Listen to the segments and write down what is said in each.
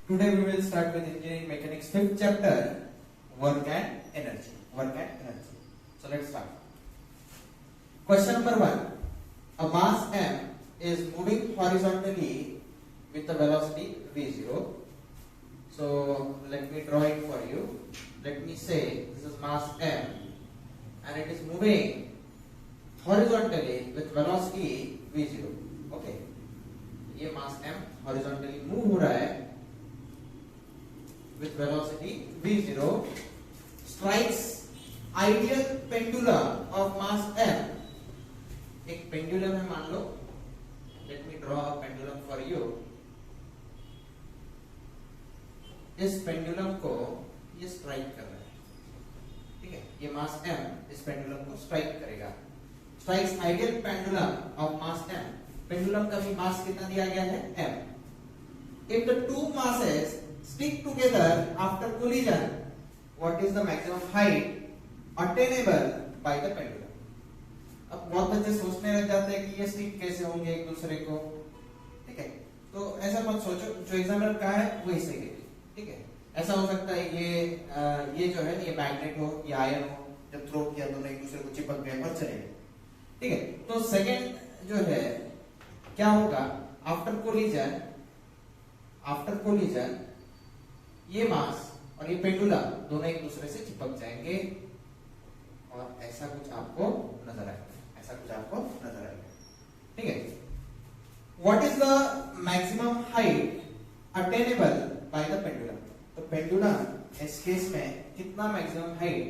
Today we will start with engineering mechanics 5th chapter, work and energy. Work and energy. So let's start. Question number 1. A mass m is moving horizontally with the velocity v0. So let me draw it for you. Let me say this is mass m and it is moving horizontally with velocity v0. Okay. ये mass m horizontally move हो रहा है with velocity v0, strikes ideal pendulum of mass m. एक pendulum है मान लो. Let me draw a pendulum for you. इस pendulum को ये strike कर रहा है, ठीक है. ये mass m इस pendulum को strike करेगा. Strikes ideal pendulum of mass m. pendulum का भी mass कितना दिया गया है m. If the two masses stick together after collision, what is the maximum height attainable by the pendulum? अब बहुत बच्चे सोचने लग जाते हैं कि ये स्टिक कैसे होंगे एक दूसरे को, ठीक है. तो ऐसा मत सोचो, जो एग्जामिनर कहा है वही सही है, ठीक है. ऐसा हो सकता है ये जो है ये मैग्नेट हो या आयन हो, जब थ्रो किया दोनों एक दूसरे को चिपक गए और चले गए, ठीक है. तो सेकेंड जो है क्या होगा, आफ्टर कोलिजन ये मास और ये पेंडुलम दोनों एक दूसरे से चिपक जाएंगे और ऐसा कुछ आपको नजर आएगा, ठीक है. What is the maximum height attainable by the pendulum? तो पेंडुलम इस केस में कितना मैक्सिमम हाइट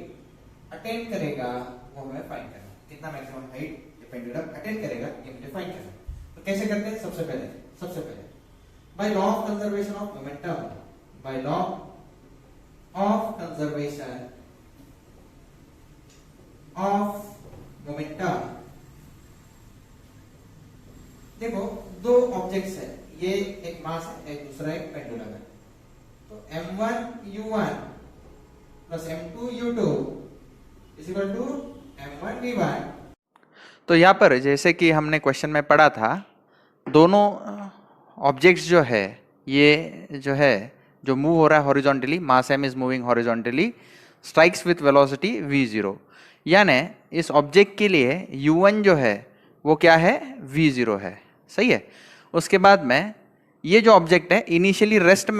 अटेन करेगा वो हमें फाइंड करना. कितना मैक्सिमम हाइट ये पेंडुलम अटेन करेगा ये मुझे फाइंड करना. तो कैसे करते हैं? सबसे पहले by law of conservation of momentum. By law of conservation of momentum. देखो दो ऑब्जेक्ट्स है, ये एक मास है, एक दूसरा एक पेंडुलम है. तो m1 u1 plus m2 u2 is equal to m1 v1. तो यहाँ पर जैसे कि हमने क्वेश्चन में पढ़ा था, दोनों ऑब्जेक्ट्स जो है ये जो मूव हो रहा है horizontally, mass m is moving horizontally, strikes with velocity v0. यानी इस ऑब्जेक्ट के लिए u1 जो है वो क्या है, v0 है, सही है. उसके बाद में ये जो ऑब्जेक्ट है इनिशियली रेस्ट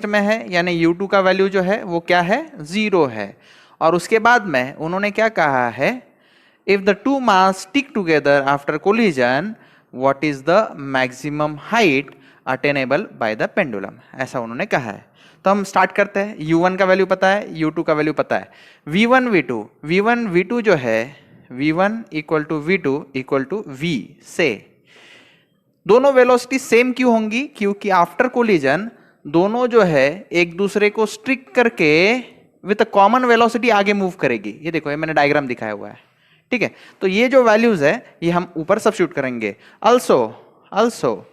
में है, यानी u2 का वैल्यू जो है वो क्या है, 0 है. और उसके बाद में उन्होंने क्या कहा है, if the two mass stick together after collision what is the maximum height attainable by the pendulum, ऐसा उन्होंने कहा है. तो हम स्टार्ट करते हैं. u1 का वैल्यू पता है, u2 का वैल्यू पता है. v1 v2 जो है v1 equal to v2 equal to v से दोनों वेलोसिटी सेम क्यों होंगी? क्योंकि आफ्टर कोलिजन दोनों जो है एक दूसरे को स्ट्रिक करके विद अ कॉमन वेलोसिटी आगे मूव करेगी. ये देखो, ये मैंने डायग्राम दिखाया हुआ है, ठीक है. तो ये जो वैल्यूज है ये हम ऊपर सब्स्टिट्यूट करेंगे. also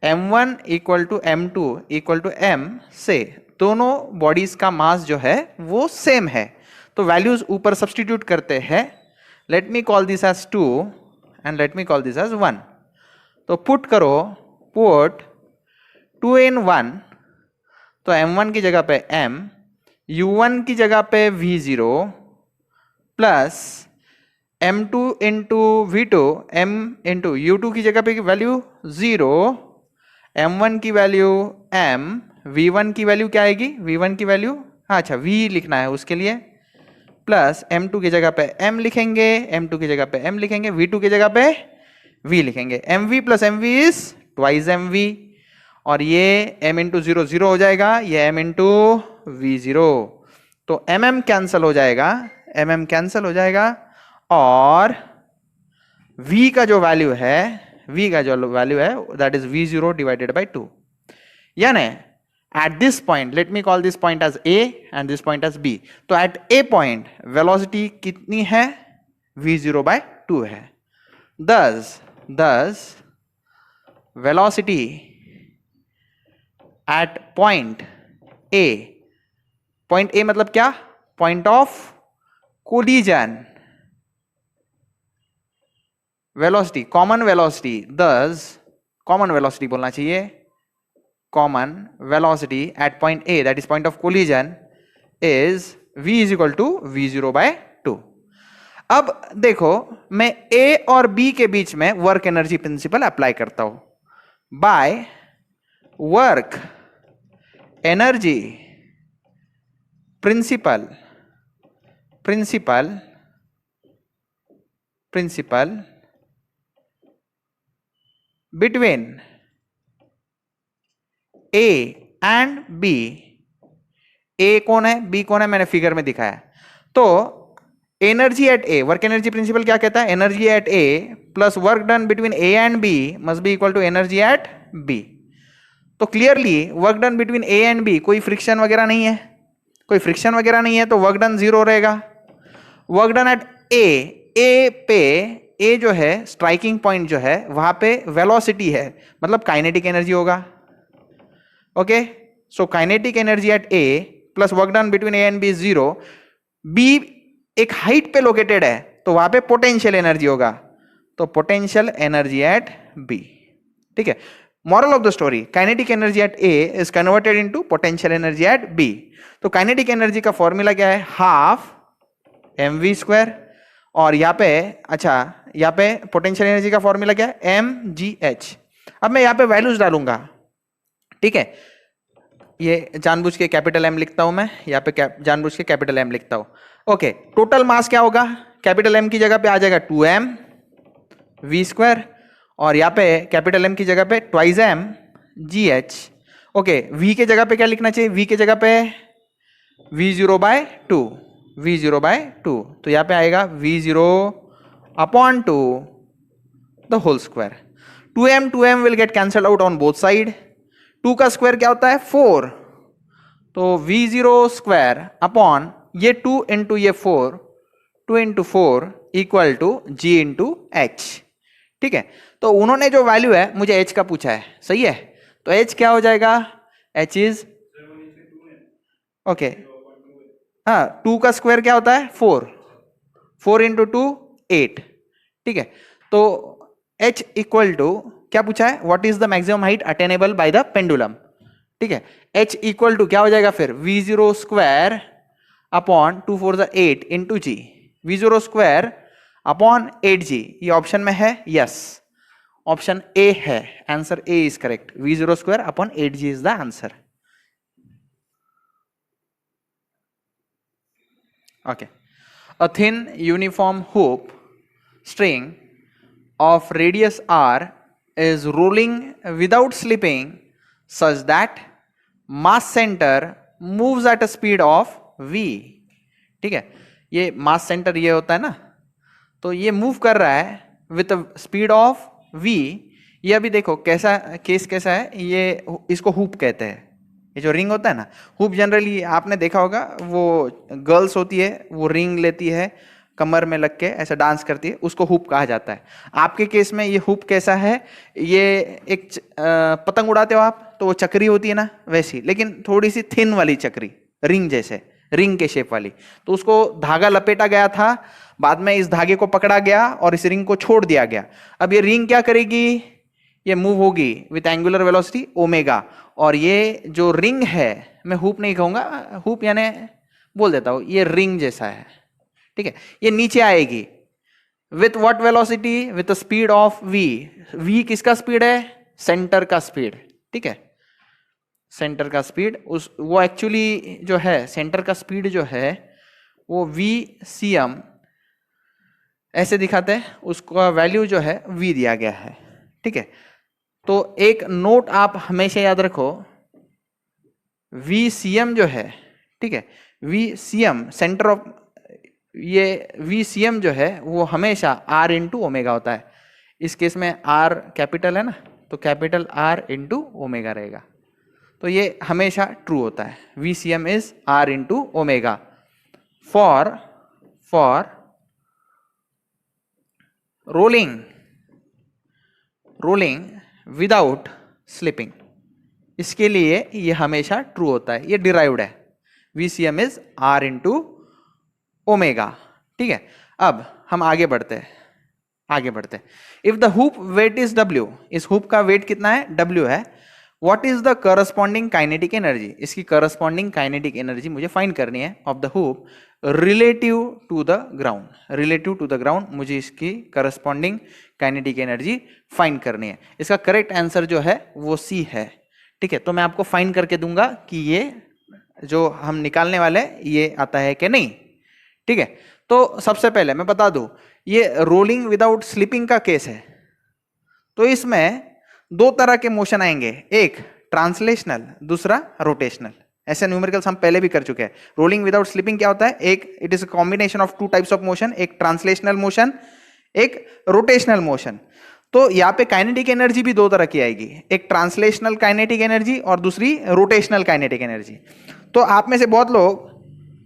m1 equal to m2 equal to m से दोनों बॉडीज का मास जो है वो सेम है. तो वैल्यूज ऊपर सब्स्टिट्यूट करते हैं. Let me call this as 2 and let me call this as 1. तो पुट 2 in 1, तो m1 की जगह पे m, u1 की जगह पे v0 plus m2 into v2, m into u2 की जगह पे वैल्यू 0, m1 की वैल्यू m, v1 की वैल्यू क्या आएगी, v1 की वैल्यू अच्छा v लिखना है उसके लिए, प्लस m2 की जगह पे m लिखेंगे, m2 की जगह पे m लिखेंगे, v2 की जगह पे v लिखेंगे. mv plus mv is twice mv और ये m इंटू 0 0 हो जाएगा, ये m इंटू v0. तो mm कैंसल हो जाएगा और v का जो वैल्यू है that is v0 divided by 2. यानी at this point, let me call this point as a and this point as b. तो एट a पॉइंट वेलोसिटी कितनी है, v0 बाय 2 है. thus velocity at point a मतलब क्या, point of collision, velocity, common velocity बोलना चाहिए, common velocity at point A, that is point of collision, is v is equal to v0 by 2. अब देखो मैं A और B के बीच में वर्क एनर्जी प्रिंसिपल अप्लाई करता हूं. Bye work energy principal between A and B. A कौन है, B कौन है, मैंने फिगर में दिखाया. तो energy at A, work energy principle क्या कहता है, energy at A plus work done between A and B must be equal to energy at B. तो clearly work done between A and B, कोई friction वगैरह नहीं है, कोई friction वगैरह नहीं है, तो वर्क डन 0 रहेगा. वर्क डन एट ए पे, ए जो है स्ट्राइकिंग पॉइंट जो है वहां पे वेलोसिटी है, मतलब काइनेटिक एनर्जी होगा. Okay, so kinetic energy at A plus work done between A and B 0. B एक हाइट पे लोकेटेड है तो वहां पे पोटेंशियल एनर्जी होगा, तो पोटेंशियल एनर्जी एट बी. ठीक है, moral of the story, kinetic energy at A is converted into potential energy at B. तो kinetic energy का फॉर्मूला क्या है, हाफ mv स्क्वायर, और यहाँ पे अच्छा यहाँ पे पोटेंशियल एनर्जी का फॉर्मूला क्या है, mgh. अब मैं यहाँ पे वैल्यूज डालूंगा. ठीक है, ये जानबूझ के कैपिटल M लिखता हूं मैं, यहाँ पे जानबूझ के कैपिटल M लिखता हूं. ओके, टोटल मास क्या होगा, कैपिटल M की जगह पे आ जाएगा 2m v स्क्वायर, और यहाँ पे कैपिटल M की जगह पे twice m gh. Okay, v के जगह पे क्या लिखना चाहिए, v के जगह पे v0 by 2, v0 by 2. तो यहाँ पे आएगा v0 upon 2 the whole square. 2m will get cancelled out on both side. 2 का स्क्वायर क्या होता है, 4. तो v0 स्क्वायर अपॉन ये 2 इंटू ये 4, 2 into 4 equal to g into h. ठीक है, तो उन्होंने जो वैल्यू है मुझे h का पूछा है, सही है, तो h क्या हो जाएगा, h इज ओके, हाँ 2 का स्क्वायर क्या होता है 4, 4 इंटू 2 8. ठीक है, तो h इक्वल टू क्या पूछा है, what is the maximum height attainable by the pendulum. ठीक है, h इक्वल टू क्या हो जाएगा फिर, v0 स्क्वायर अपॉन 2 4 8 इंटू जी, v0 स्क्वायर अपॉन 8g. ये ऑप्शन में है, यस, ऑप्शन ए है, answer A is correct. v0 square upon 8g is the answer. Okay, a thin uniform hoop string of radius r is rolling without slipping such that mass center moves at a speed of v. ठीक है, ये mass center ये होता है ना, तो ये move कर रहा है विथ स्पीड ऑफ v. ये अभी देखो कैसा केस कैसा है, ये इसको हुप कहते हैं. ये जो रिंग होता है ना, हुप जनरली आपने देखा होगा, वो गर्ल्स होती है वो रिंग लेती है कमर में लग के ऐसा डांस करती है, उसको हुप कहा जाता है. आपके केस में ये हुप कैसा है, ये एक पतंग उड़ाते हो आप तो वो चक्री होती है ना वैसी, लेकिन थोड़ी सी थिन वाली चक्री, रिंग जैसे, रिंग के शेप वाली. तो उसको धागा लपेटा गया था, बाद में इस धागे को पकड़ा गया और इस रिंग को छोड़ दिया गया. अब ये रिंग क्या करेगी, ये मूव होगी विथ एंगुलर वेलोसिटी ओमेगा, और ये जो रिंग है, मैं हुप नहीं कहूंगा, हुप यानी बोल देता हूं, ये रिंग जैसा है. ठीक है, ये नीचे आएगी with what velocity, with speed of v. v किसका स्पीड है, सेंटर का स्पीड. ठीक है, सेंटर का स्पीड, उस वो एक्चुअली जो है सेंटर का स्पीड जो है वो vcm ऐसे दिखाते हैं, उसका वैल्यू जो है v दिया गया है. ठीक है, तो एक नोट आप हमेशा याद रखो, vcm जो है, ठीक है, vcm सेंटर ऑफ, ये vcm जो है वो हमेशा r इंटू ओमेगा होता है. इस केस में r कैपिटल है ना, तो कैपिटल R इंटू ओमेगा रहेगा. तो ये हमेशा ट्रू होता है, vcm is r into omega for rolling without slipping. इसके लिए ये हमेशा ट्रू होता है, ये डिराइव्ड है, vcm is r into omega. ठीक है, अब हम आगे बढ़ते हैं. If the hoop weight is w, इस हुप का वेट कितना है, w है, what is the corresponding kinetic energy, इसकी करस्पॉन्डिंग काइनेटिक एनर्जी मुझे फाइंड करनी है of the hoop relative to the ground, relative to the ground मुझे इसकी करस्पॉन्डिंग काइनेटिक एनर्जी फाइंड करनी है। इसका करेक्ट आंसर जो है वो सी है। ठीक है, तो मैं आपको फाइंड करके दूंगा कि ये जो हम निकालने वाले ये आता है कि नहीं। ठीक है, तो सबसे पहले मैं बता दूं, ये रोलिंग विदाउट स्लिपिंग का केस है, तो इसमें दो तरह के मोशन आएंगे, एक ट्रांसलेशनल, दूसरा रोटेशनल। ऐसे न्यूमेरिकल्स हम पहले भी कर चुके हैं। रोलिंग विदाउट स्लिपिंग क्या होता है, एक it is a combination of two types of motion, एक ट्रांसलेशनल मोशन, एक रोटेशनल मोशन। तो यहाँ पे काइनेटिक एनर्जी भी दो तरह की आएगी, एक ट्रांसलेशनल काइनेटिक एनर्जी और दूसरी रोटेशनल काइनेटिक एनर्जी। तो आप में से बहुत लोग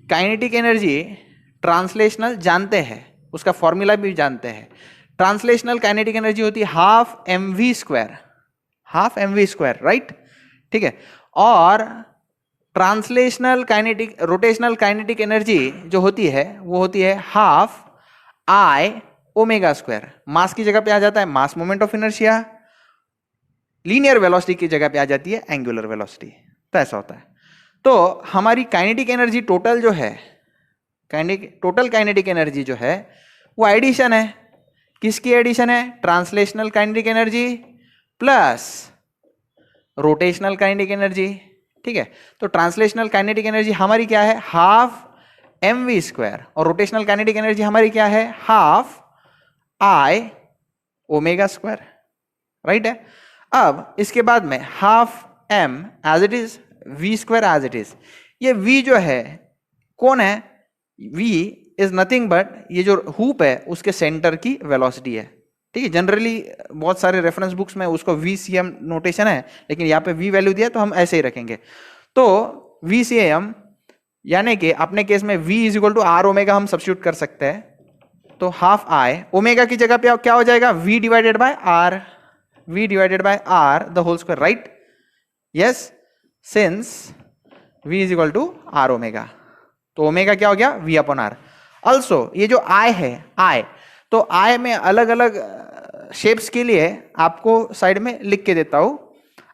काइनेटिक एनर्जी ट्रांसलेशनल जानते हैं, उसका फॉर्मूला भी जानते हैं। ट्रांसलेशनल काइनेटिक एनर्जी होती है half M V square, half M V square, right. ठीक है, और translational kinetic, rotational kinetic energy जो होती है वो होती है half I omega square. Mass की जगह पे आ जाता है mass moment of inertia, linear velocity की जगह पे आ जाती है एंगुलर वेलोसिटी। तो ऐसा होता है। तो हमारी काइनेटिक एनर्जी टोटल जो है, टोटल काइनेटिक एनर्जी जो है वो एडिशन है, किसकी एडिशन है, translational kinetic energy plus rotational kinetic energy. ठीक है, तो ट्रांसलेशनल काइनेटिक एनर्जी हमारी क्या है, हाफ एम वी स्क्वायर, और रोटेशनल काइनेटिक एनर्जी हमारी क्या है, half I omega square, right है। अब इसके बाद में half M as it is, V square as it is. ये वी जो है कौन है, वी इज नथिंग बट ये जो हुप है उसके सेंटर की वेलोसिटी है। ठीक है, जनरली बहुत सारे रेफरेंस बुक्स में उसको VCM नोटेशन है, लेकिन यहाँ पे V वैल्यू दिया तो हम ऐसे ही रखेंगे। तो VCM यानी कि अपने केस में V is equal to R omega हम सब्स्टिट्यूट कर सकते हैं। तो हाफ आई ओमेगा की जगह पे क्या हो जाएगा, V divided by R, V divided by R the whole square, right. Yes, since V is equal to R omega, तो ओमेगा क्या हो गया, V अपॉन आर। ऑल्सो ये जो I है, I, तो आई में अलग अलग शेप्स के लिए आपको साइड में लिख के देता हूं,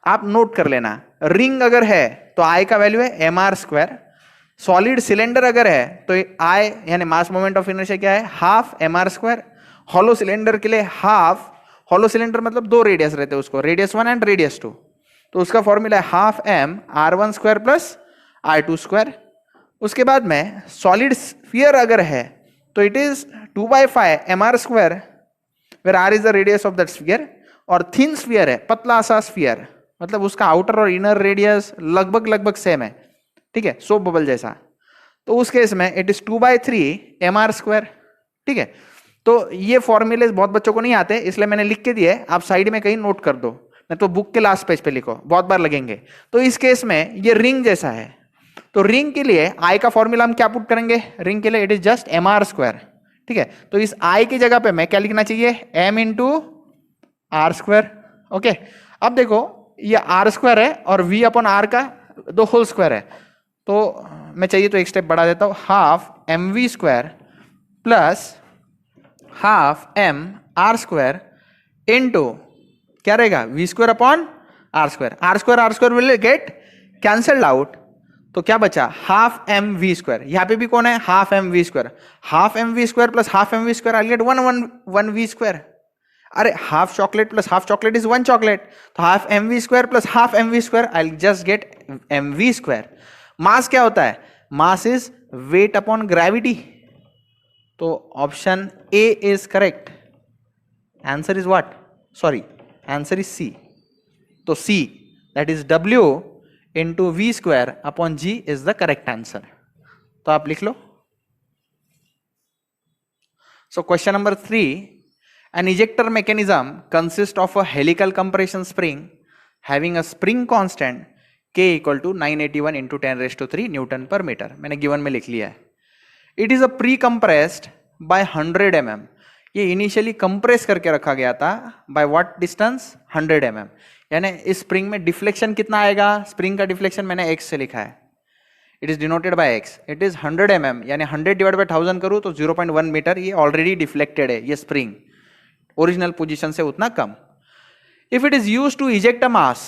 आप नोट कर लेना। रिंग अगर है तो आई का वैल्यू है M R square, solid cylinder अगर है तो आई यानी मास मोमेंट ऑफ इनर्शिया क्या है, half M R square. Hollow cylinder के लिए हाफ, हॉलो सिलेंडर मतलब दो रेडियस रहते हैं उसको, रेडियस 1 एंड रेडियस 2, तो उसका फॉर्मूला है half M R one square plus R two square. उसके बाद में सॉलिड स्फीयर अगर है तो it is 2/5 mr square, where r is the radius of that sphere. और थिन स्फीयर है, पतला सा स्फीयर, मतलब उसका आउटर और इनर रेडियस लगभग सेम है। ठीक है, सोप बबल जैसा, तो उस केस में इट इज 2/3 mr स्क्वायर। ठीक है, तो ये फॉर्मूले बहुत बच्चों को नहीं आते, इसलिए मैंने लिख के दिए, आप साइड में कहीं नोट कर दो, नहीं तो बुक के लास्ट पेज पे लिखो, बहुत बार लगेंगे। तो इस केस में ये रिंग जैसा है, तो रिंग के लिए आई का फॉर्मूला हम क्या पुट करेंगे, रिंग के लिए it is just M R square. ठीक है, तो इस आई की जगह पे मैं क्या लिखना चाहिए, M into R square. Okay, अब देखो ये आर स्क्वायर है और वी अपॉन आर का दो होल स्क्वायर है, तो मैं चाहिए तो एक स्टेप बढ़ा देता हूं, half M V square plus half M R square into क्या रहेगा, V square upon R square. R square will get cancelled out, तो क्या बचा, हाफ एम वी स्क्वायर। यहां पे भी कौन है, half M V square, half M V square plus half M V square, I get 1 V square. अरे half chocolate plus half chocolate is 1 chocolate, तो half M V square plus half M V square, I just get M V square. Mass क्या होता है, mass is weight upon gravity, तो option A is correct. Answer is what, sorry answer is C. तो see that is W into V square upon G is the correct answer. तो आप लिख लो। So question number 3, an ejector mechanism consist of a helical compression spring having a spring constant K equal to 981 into 10⁻³ newton per metre. मैंने given में लिख लिया है। It is a pre compressed by 100 mm, ये initially compress करके रखा गया था बाय व्हाट डिस्टेंस, 100 mm। यानी इस स्प्रिंग में डिफ्लेक्शन कितना आएगा, स्प्रिंग का डिफ्लेक्शन मैंने x से लिखा है, it is denoted by x, it is 100 mm, यानी 100 डिवाइड बाय 1000 करूं तो 0.1 मीटर, ये ऑलरेडी डिफ्लेक्टेड है ये स्प्रिंग, ओरिजिनल पोजीशन से उतना कम। If it is used to eject a mass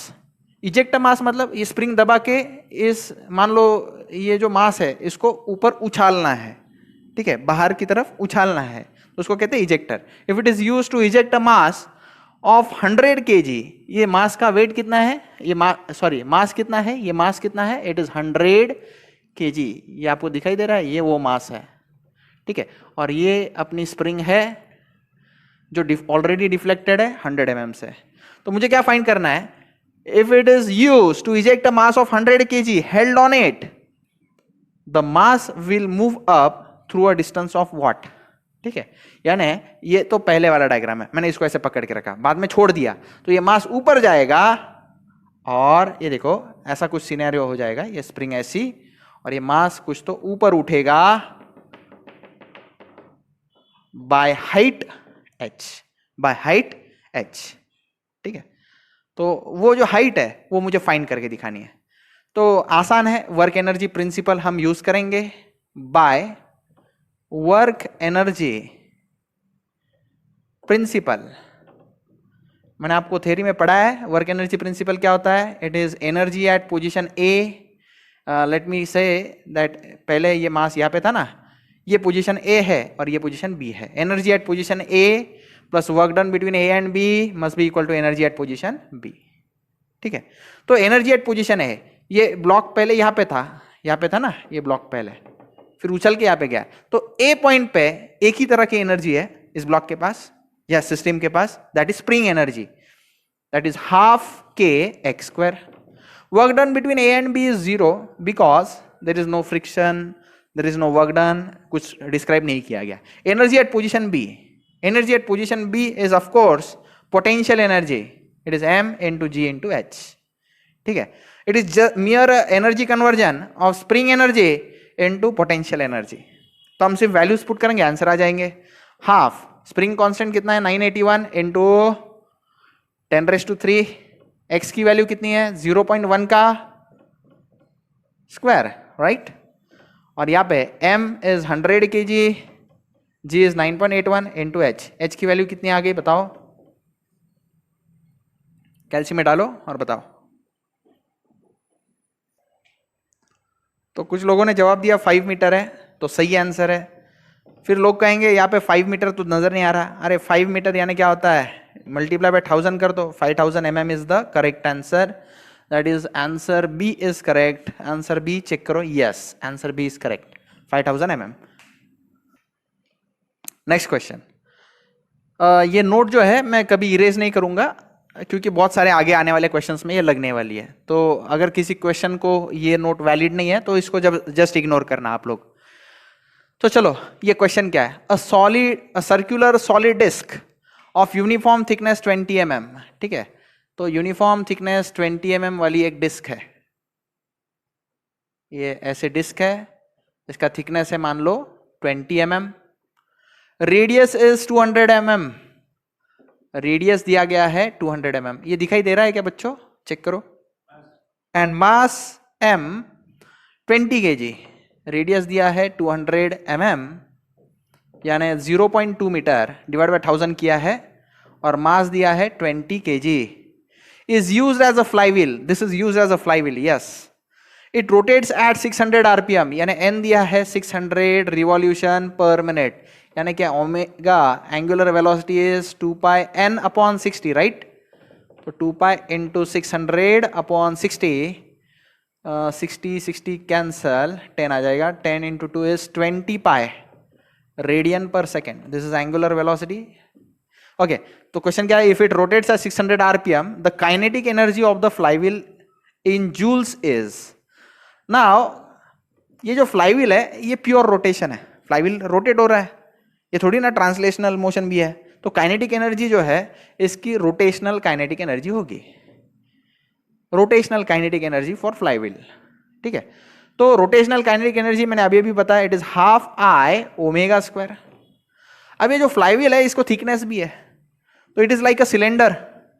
eject mass मतलब ये स्प्रिंग दबा के इस मान लो ये जो मास है इसको ऊपर उछालना है, ठीक है, बाहर की तरफ उछालना है, तो उसको कहते हैं ejector. If it is use to eject a mass of 100 kg, ये मास का वेट कितना है, ये मास कितना है, ये मास कितना है, इट इज 100 kg। ये आपको दिखाई दे रहा है, ये वो मास है, ठीक है। और ये अपनी स्प्रिंग है जो ऑलरेडी डिफ्लेक्टेड है 100 mm से। तो मुझे क्या फाइंड करना है, if it is use to eject a mass of 100 kg held on it, the mass will move up through a distance of what, ठीक है। यानी ये तो पहले वाला डायग्राम है, मैंने इसको ऐसे पकड़ के रखा, बाद में छोड़ दिया तो ये मास ऊपर जाएगा, और ये देखो ऐसा कुछ सिनेरियो हो जाएगा, ये स्प्रिंग ऐसी और ये मास कुछ तो ऊपर उठेगा बाय हाइट h, ठीक है। तो वो जो हाइट है वो मुझे फाइंड करके दिखानी है। तो आसान है, वर्क एनर्जी प्रिंसिपल हम यूज करेंगे। बाय वर्क एनर्जी प्रिंसिपल, मैंने आपको थ्योरी में पढ़ा है वर्क एनर्जी प्रिंसिपल क्या होता है। It is energy at position A, late me say that, पहले ये मास यहाँ पे था ना, ये पोजीशन ए है और ये पोजीशन बी है। Energy at position A plus work done between A and B must be equal to energy at position B, ठीक है। तो एनर्जी एट पोजीशन ए, ये ब्लॉक पहले यहाँ पे था ना, ये ब्लॉक पहले, फिर उछल के यहाँ पे गया, तो ए पॉइंट पे एक ही तरह की एनर्जी है इस ब्लॉक के पास या सिस्टम के पास, that is spring energy, that is half K X square. Work done between A and B is 0 because there is no friction, there is no work done, कुछ डिस्क्राइब नहीं किया गया। Energy at position B, energy at position B is of course potential energy, it is m into g into h, ठीक है। It is mere energy conversion of spring energy into potential energy. तो हम सिर्फ values put करेंगे, answer आ जाएंगे। Half spring constant कितना है 981 into 10⁻³ x की वैल्यू कितनी है 0.1 का स्क्वायर, राइट। और यहाँ पे m is 100 kg, g is 9.81 into h की वैल्यू कितनी आ गई बताओ, कैल्सी में डालो और बताओ। तो कुछ लोगों ने जवाब दिया 5 मीटर है, तो सही आंसर है। फिर लोग कहेंगे यहाँ पे 5 मीटर तो नजर नहीं आ रहा, अरे 5 मीटर यानी क्या होता है, मल्टीप्लाई बाय 1000 कर दो, 5000 mm is the correct answer, that is answer B is correct. Answer B check करो, yes answer B is correct, 5000 mm। Next question, ये नोट जो है मैं कभी इरेज नहीं करूंगा क्योंकि बहुत सारे आगे आने वाले क्वेश्चंस में ये लगने वाली है। तो अगर किसी क्वेश्चन को ये नोट वैलिड नहीं है तो इसको जब जस्ट इग्नोर करना आप लोग। तो चलो ये क्वेश्चन क्या है, a circular solid disc of uniform thickness 20 mm, ठीक है। तो यूनिफॉर्म थिकनेस 20 mm वाली एक डिस्क है, ये ऐसे डिस्क है, इसका थिकनेस है मान लो 20 mm, radius is 200 mm, radius दिया गया है 200 mm, ये दिखाई दे रहा है क्या बच्चों, चेक करो। And mass m 20 kg, radius दिया है 200 mm यानी 0.2 मीटर डिवाइड बाय 1000 किया है, और मास दिया है 20 kg। Is used as a flywheel, this is used as a flywheel, yes. It rotates at 600 rpm, यानी n दिया है 600 रिवॉल्यूशन पर मिनट, यानी क्या omega angular velocity is 2 pi n upon 60, राइट। तो 2 पाई इंटू 600 अपॉन 60, 60 कैंसल, 10 आ जाएगा, 10 into 2 is 20 pi radian per second, this is angular velocity, okay. तो क्वेश्चन क्या है, if it rotates at 600 rpm the kinetic energy of the flywheel in joules is. Now ये जो flywheel है ये pure rotation है, फ्लाईव्हील रोटेट हो रहा है, ये थोड़ी ना ट्रांसलेशनल मोशन भी है। तो काइनेटिक एनर्जी जो है इसकी रोटेशनल काइनेटिक एनर्जी होगी, rotational kinetic energy for flywheel, ठीक है। तो रोटेशनल काइनेटिक एनर्जी मैंने अभी अभी बताया, it is half I omega square. अब ये जो फ्लाईव्हील है इसको थिकनेस भी है, तो it is like a cylinder,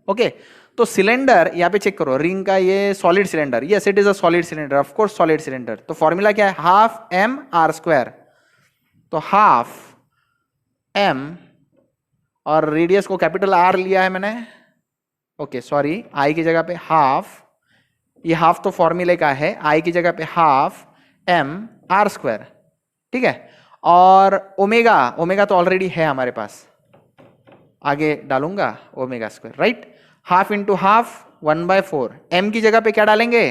okay. तो सिलेंडर यहाँ पे चेक करो, रिंग का ये solid cylinder, yes it is a solid cylinder, of course solid cylinder. तो फॉर्मूला क्या है, हाफ m r स्क्वायर, तो हाफ m और रेडियस को कैपिटल R लिया है मैंने, ओके सॉरी, I की जगह पे हाफ ये हाफ तो फॉर्मूले का है, आई की जगह पे हाफ एम आर स्क्वायर, ठीक है। और ओमेगा, ओमेगा तो ऑलरेडी है हमारे पास, आगे डालूंगा omega square, right. Half into half 1/4, M की जगह पे क्या डालेंगे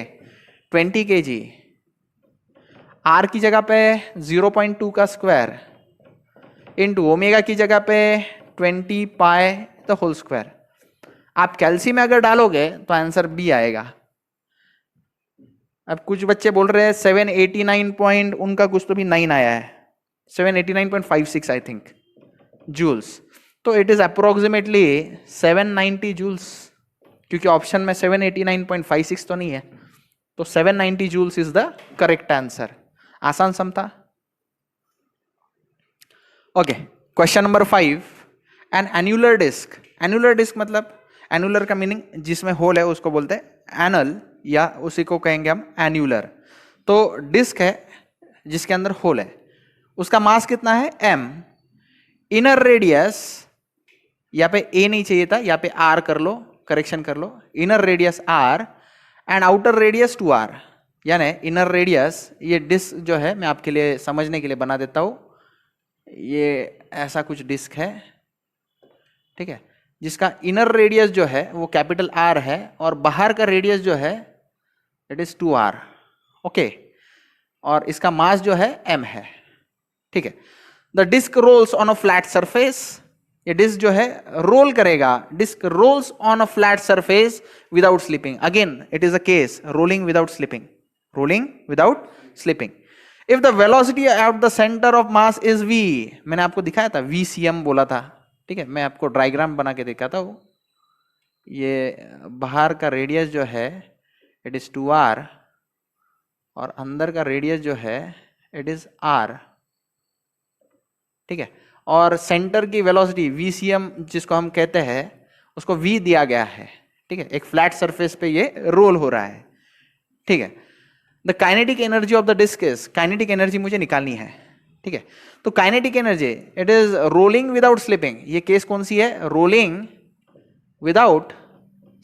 20 kg, आर की जगह पे 0.2 का स्क्वायर इंटू ओमेगा की जगह पे 20 पाई द होल स्क्वायर। आप कैल्सी में अगर डालोगे तो आंसर बी आएगा। अब कुछ बच्चे बोल रहे हैं 789 पॉइंट, उनका कुछ तो भी 9 आया है, 789.56 आई थिंक जूल्स, तो इट इज अप्रोक्सीमेटली 790 जूल्स, क्योंकि ऑप्शन में 789.56 तो नहीं है, तो 790 joules is the correct answer. आसान समता। Okay, question number 5, an annular disc. Annular disc मतलब, एन्युलर का मीनिंग जिसमें होल है उसको बोलते हैं एनल, या उसी को कहेंगे हम एन्युलर। तो डिस्क है जिसके अंदर होल है, उसका मास कितना है m, इनर रेडियस, यहाँ पे a नहीं चाहिए था, यहाँ पे r कर लो, करेक्शन कर लो, inner radius r and outer radius 2r, यानी इनर रेडियस, ये डिस्क जो है मैं आपके लिए समझने के लिए बना देता हूं, ये ऐसा कुछ डिस्क है, ठीक है, जिसका इनर रेडियस जो है वो कैपिटल R है और बाहर का रेडियस जो है इट इज 2r, ओके, और इसका मास जो है m है, ठीक है। The disc rolls on a flat surface, ये डिस्क जो है रोल करेगा, disc rolls on a flat surface without slipping, again it is a case rolling without slipping, rolling without slipping. If the velocity at the centre of mass is v, मैंने आपको दिखाया था VCM बोला था, ठीक है, मैं आपको डायग्राम बना के दिखाता हूं। ये बाहर का रेडियस जो है इट इज 2r और अंदर का रेडियस जो है इट इज r, ठीक है, और सेंटर की वेलोसिटी VCM जिसको हम कहते हैं उसको v दिया गया है, ठीक है, एक फ्लैट सरफेस पे ये रोल हो रहा है, ठीक है। The kinetic energy of the disc is, kinetic energy मुझे निकालनी है, ठीक है, तो kinetic energy it is rolling without slipping, ये केस कौन सी है, रोलिंग विदाउट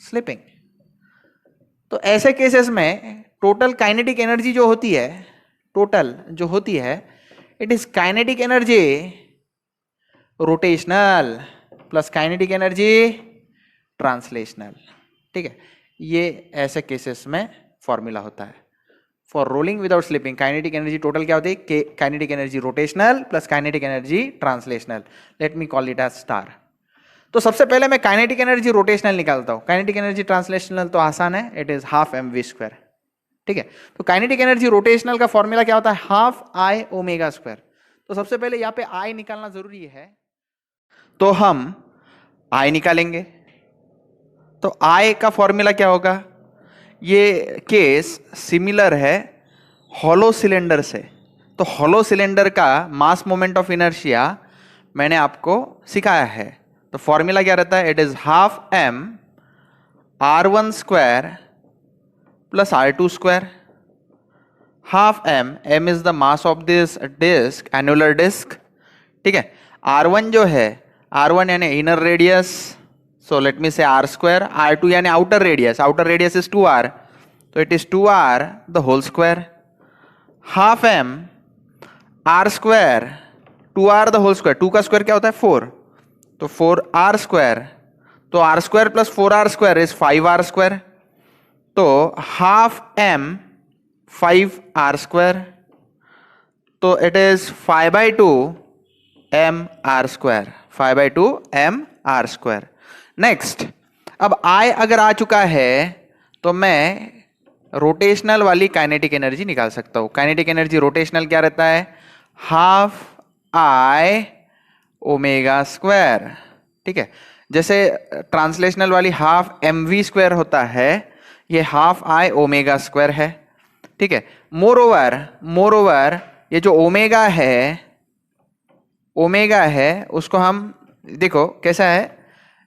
स्लिपिंग। तो ऐसे केसेस में टोटल काइनेटिक एनर्जी जो होती है, टोटल जो होती है it is kinetic energy rotational plus kinetic energy translational, ठीक है, ये ऐसे केसेस में फॉर्मूला होता है। For rolling without slipping kinetic energy total क्या होती है, kinetic energy rotational plus kinetic energy translational, let me call it as star. तो सबसे पहले मैं काइनेटिक एनर्जी रोटेशनल निकालता हूं, काइनेटिक एनर्जी ट्रांसलेशनल तो आसान है, it is half mv square, ठीक है। तो काइनेटिक एनर्जी रोटेशनल का फॉर्मूला क्या होता है, हाफ I ओमेगा स्क्वायर। तो सबसे पहले यहाँ पे I निकालना जरूरी है, तो हम I निकालेंगे। तो I का फॉर्मूला क्या होगा, ये केस सिमिलर है हॉलो सिलेंडर से, तो हॉलो सिलेंडर का मास मोमेंट ऑफ इनर्शिया मैंने आपको सिखाया है। तो फॉर्मूला क्या रहता है, it is half m r1 square plus r2 square, half m is the mass of this disc, annular disc, ठीक है। r1 जो है, r1 यानी inner radius, so let me say r square, r2 यानी outer radius is 2r, तो it is 2r the whole square, half m r square 2r the whole square, 2 का square क्या होता है 4, तो 4r स्क्वायर, तो r square plus 4r square is 5r square, तो half m 5r square, तो it is 5/2 mr square, 5/2 mr square. Next, अब I अगर आ चुका है तो मैं रोटेशनल वाली काइनेटिक एनर्जी निकाल सकता हूं। काइनेटिक एनर्जी रोटेशनल क्या रहता है, हाफ I ओमेगा स्क्वायर, ठीक है। जैसे ट्रांसलेशनल वाली हाफ mv स्क्वायर होता है, ये हाफ I ओमेगा स्क्वायर है, ठीक है। मोर ओवर ये जो ओमेगा है उसको हम देखो कैसा है,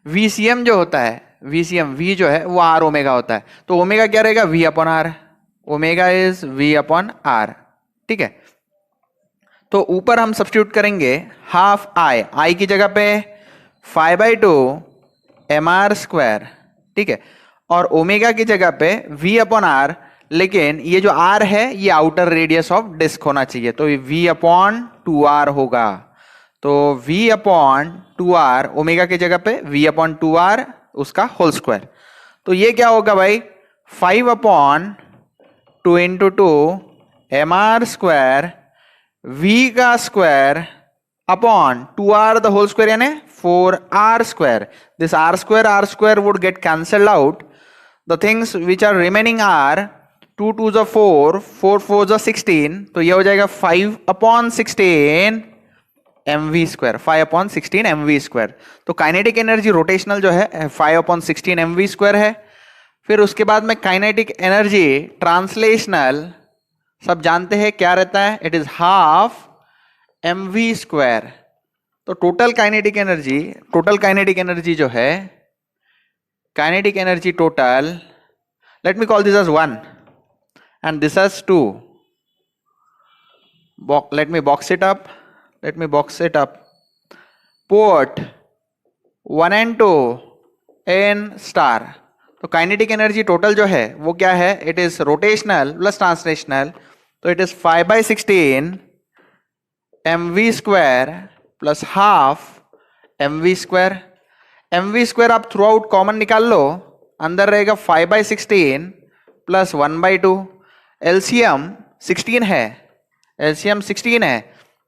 VCM जो होता है, VCM V जो है वो R ओमेगा होता है, तो ओमेगा क्या रहेगा V upon R, omega is V upon R, ठीक है। तो ऊपर हम सब्स्टिट्यूट करेंगे हाफ I की जगह पे 5/2 mr स्क्वायर, ठीक है, और ओमेगा की जगह पे v अपॉन आर, लेकिन ये जो r है ये आउटर रेडियस ऑफ डिस्क होना चाहिए, तो ये v अपॉन 2r होगा। तो v अपॉन 2r, ओमेगा की जगह पे v अपॉन 2r उसका होल स्क्वायर। तो ये क्या होगा भाई, 5 upon 2 into 2 mr square v का square upon 2r the whole square यानी 4r square. This r square would get cancelled out. The things which are remaining are 2 2s are 4, 4 4s are 16, तो ये हो जाएगा 5 upon 16 mv square, 5 upon 16 mv square. तो kinetic energy rotational जो है 5 upon 16 mv square है। फिर उसके बाद में काइनेटिक एनर्जी ट्रांसलेशनल सब जानते हैं क्या रहता है, it is half mv square. तो टोटल काइनेटिक एनर्जी जो है, kinetic energy total, let me call this as 1 and this as 2. Let me box it up. Put 1 and 2 in star. तो काइनेटिक एनर्जी टोटल जो है वो क्या है, it is rotational plus translational, तो it is 5/16 mv square plus half mv square. mv square आप throughout common निकाल लो, अंदर रहेगा 5/16 प्लस 1/2। एलसीएम 16 है,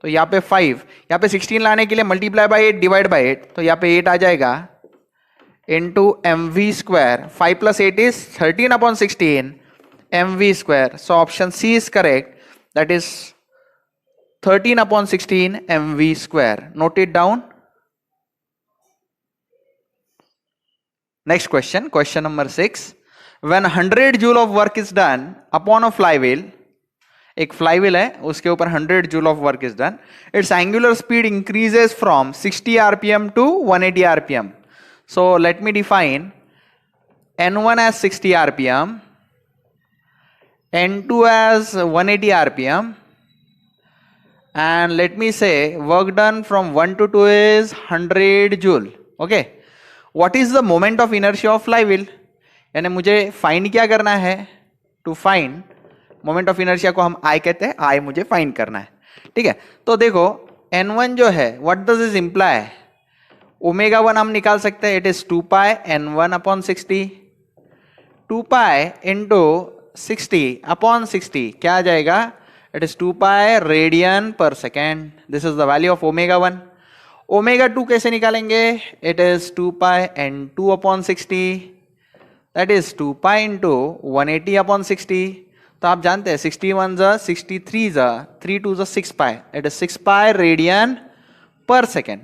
तो यहाँ पे 5, यहाँ पे 16 लाने के लिए मल्टीप्लाई बाय 8 डिवाइड बाय 8, तो यहाँ पे 8 आ जाएगा into mv square. 5 plus 8 is 13 upon 16 mv square. So option C is correct, that is 13 upon 16 mv square. Note it down. Next question, question number 6. When 100 joule of work is done upon a flywheel, एक flywheel है उसके ऊपर 100 joule of work is done, its angular speed increases from 60 rpm to 180 rpm. So let me define n1 as 60 rpm, n2 as 180 rpm, and let me say work done from 1 to 2 is 100 joule. Okay, what is the moment of inertia of flywheel? यानी मुझे find क्या करना है, to find moment of inertia को हम I कहते हैं, I मुझे फाइंड करना है। ठीक है, तो देखो n1 जो है what does this imply, omega 1 हम निकाल सकते हैं, it is 2 pi n1 upon 60, 2 pi into 60 upon 60 क्या आ जाएगा, it is 2 pi radian per second. This is the value of omega 1। Omega 2 कैसे निकालेंगे, it is 2 pi n2 upon 60, that is 2 pi into 180 upon 60। तो आप जानते हैं 61 जा 63 जा 3 2 जा 6 पाई, it is 6 pi radian per second.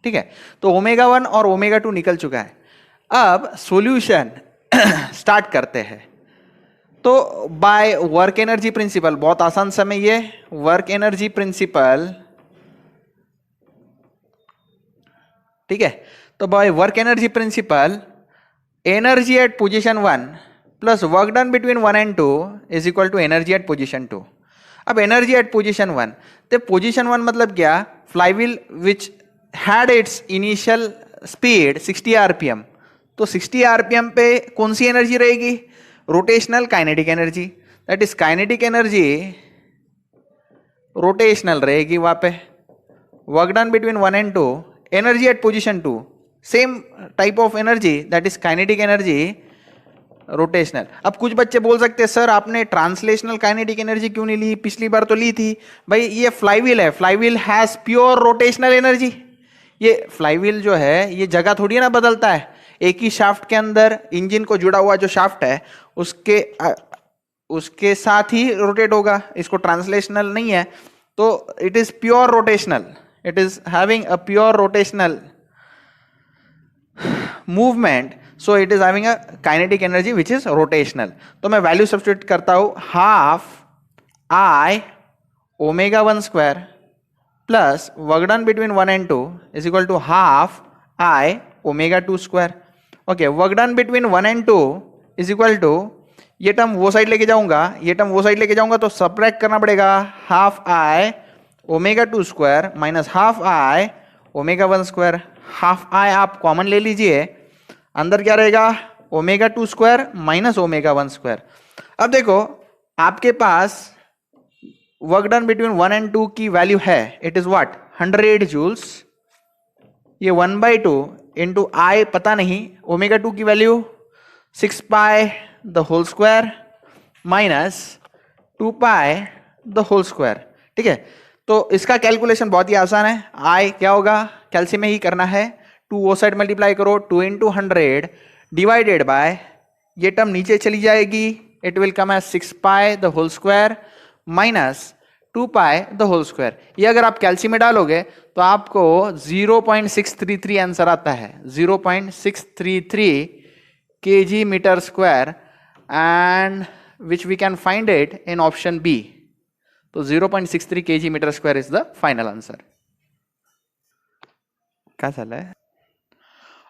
ठीक है, तो ओमेगा 1 और ओमेगा 2 निकल चुका है। अब सॉल्यूशन स्टार्ट करते हैं। तो बाय वर्क एनर्जी प्रिंसिपल, बहुत आसान समय ये वर्क एनर्जी प्रिंसिपल। ठीक है, तो by work energy principle, energy at position 1 plus work done between 1 and 2 is equal to energy at position 2। अब एनर्जी एट पोजीशन 1, तो पोजीशन 1 मतलब क्या, flywheel which had it's initial speed 60 rpm, तो 60 rpm पे कौन सी एनर्जी रहेगी, rotational kinetic energy, that is kinetic energy rotational रहेगी वहां पे। Work done between 1 and 2, energy at position 2, same type of energy, that is kinetic energy rotational. अब कुछ बच्चे बोल सकते हैं सर आपने ट्रांसलेशनल काइनेटिक एनर्जी क्यों नहीं ली, पिछली बार तो ली थी। भाई ये फ्लाईव्हील है, flywheel has pure rotational energy. ये फ्लाईव्हील जो है ये जगह थोड़ी ना बदलता है, एक ही शाफ्ट के अंदर इंजन को जुड़ा हुआ जो शाफ्ट है उसके साथ ही रोटेट होगा, इसको ट्रांसलेशनल नहीं है, तो it is pure rotational, it is having a pure rotational movement, so it is having a kinetic energy which is rotational. तो मैं वैल्यू सब्स्टिट्यूट करता हूं, half I omega 1 square plus work done between 1 and 2 is equal to half I omega 2 square. Okay, work done between 1 and 2 is equal to, ये term वो side लेके जाऊंगा, ये term वो साइड लेके जाऊंगा, तो सबट्रैक्ट करना पड़ेगा, half I omega 2 square minus half I omega 1 square. Half I आप कॉमन ले लीजिए, अंदर क्या रहेगा omega 2 square minus omega 1 square. अब देखो आपके पास वर्क डन बिटवीन 1 and 2 की वैल्यू है, इट इज व्हाट 100 जूल्स। ये 1/2 इंटू आई पता नहीं, ओमेगा 2 की value 6 pi the whole square minus 2 pi the whole square. ठीक है, तो इसका कैलकुलेशन बहुत ही आसान है। आई क्या होगा, कैल्सियम में ही करना है, 2 वो साइड मल्टीप्लाई करो, 2 इंटू 100 डिवाइडेड बाय, ये टर्म नीचे चली जाएगी, it will come as 6 pi the whole square minus 2 pi the whole square. ये अगर आप कैल्सियम में डालोगे तो आपको 0.633 आंसर आता है, 0.633 kg metre square, and which we can find it in option B. तो 0.63 kg metre square is the final answer. क्या चला है?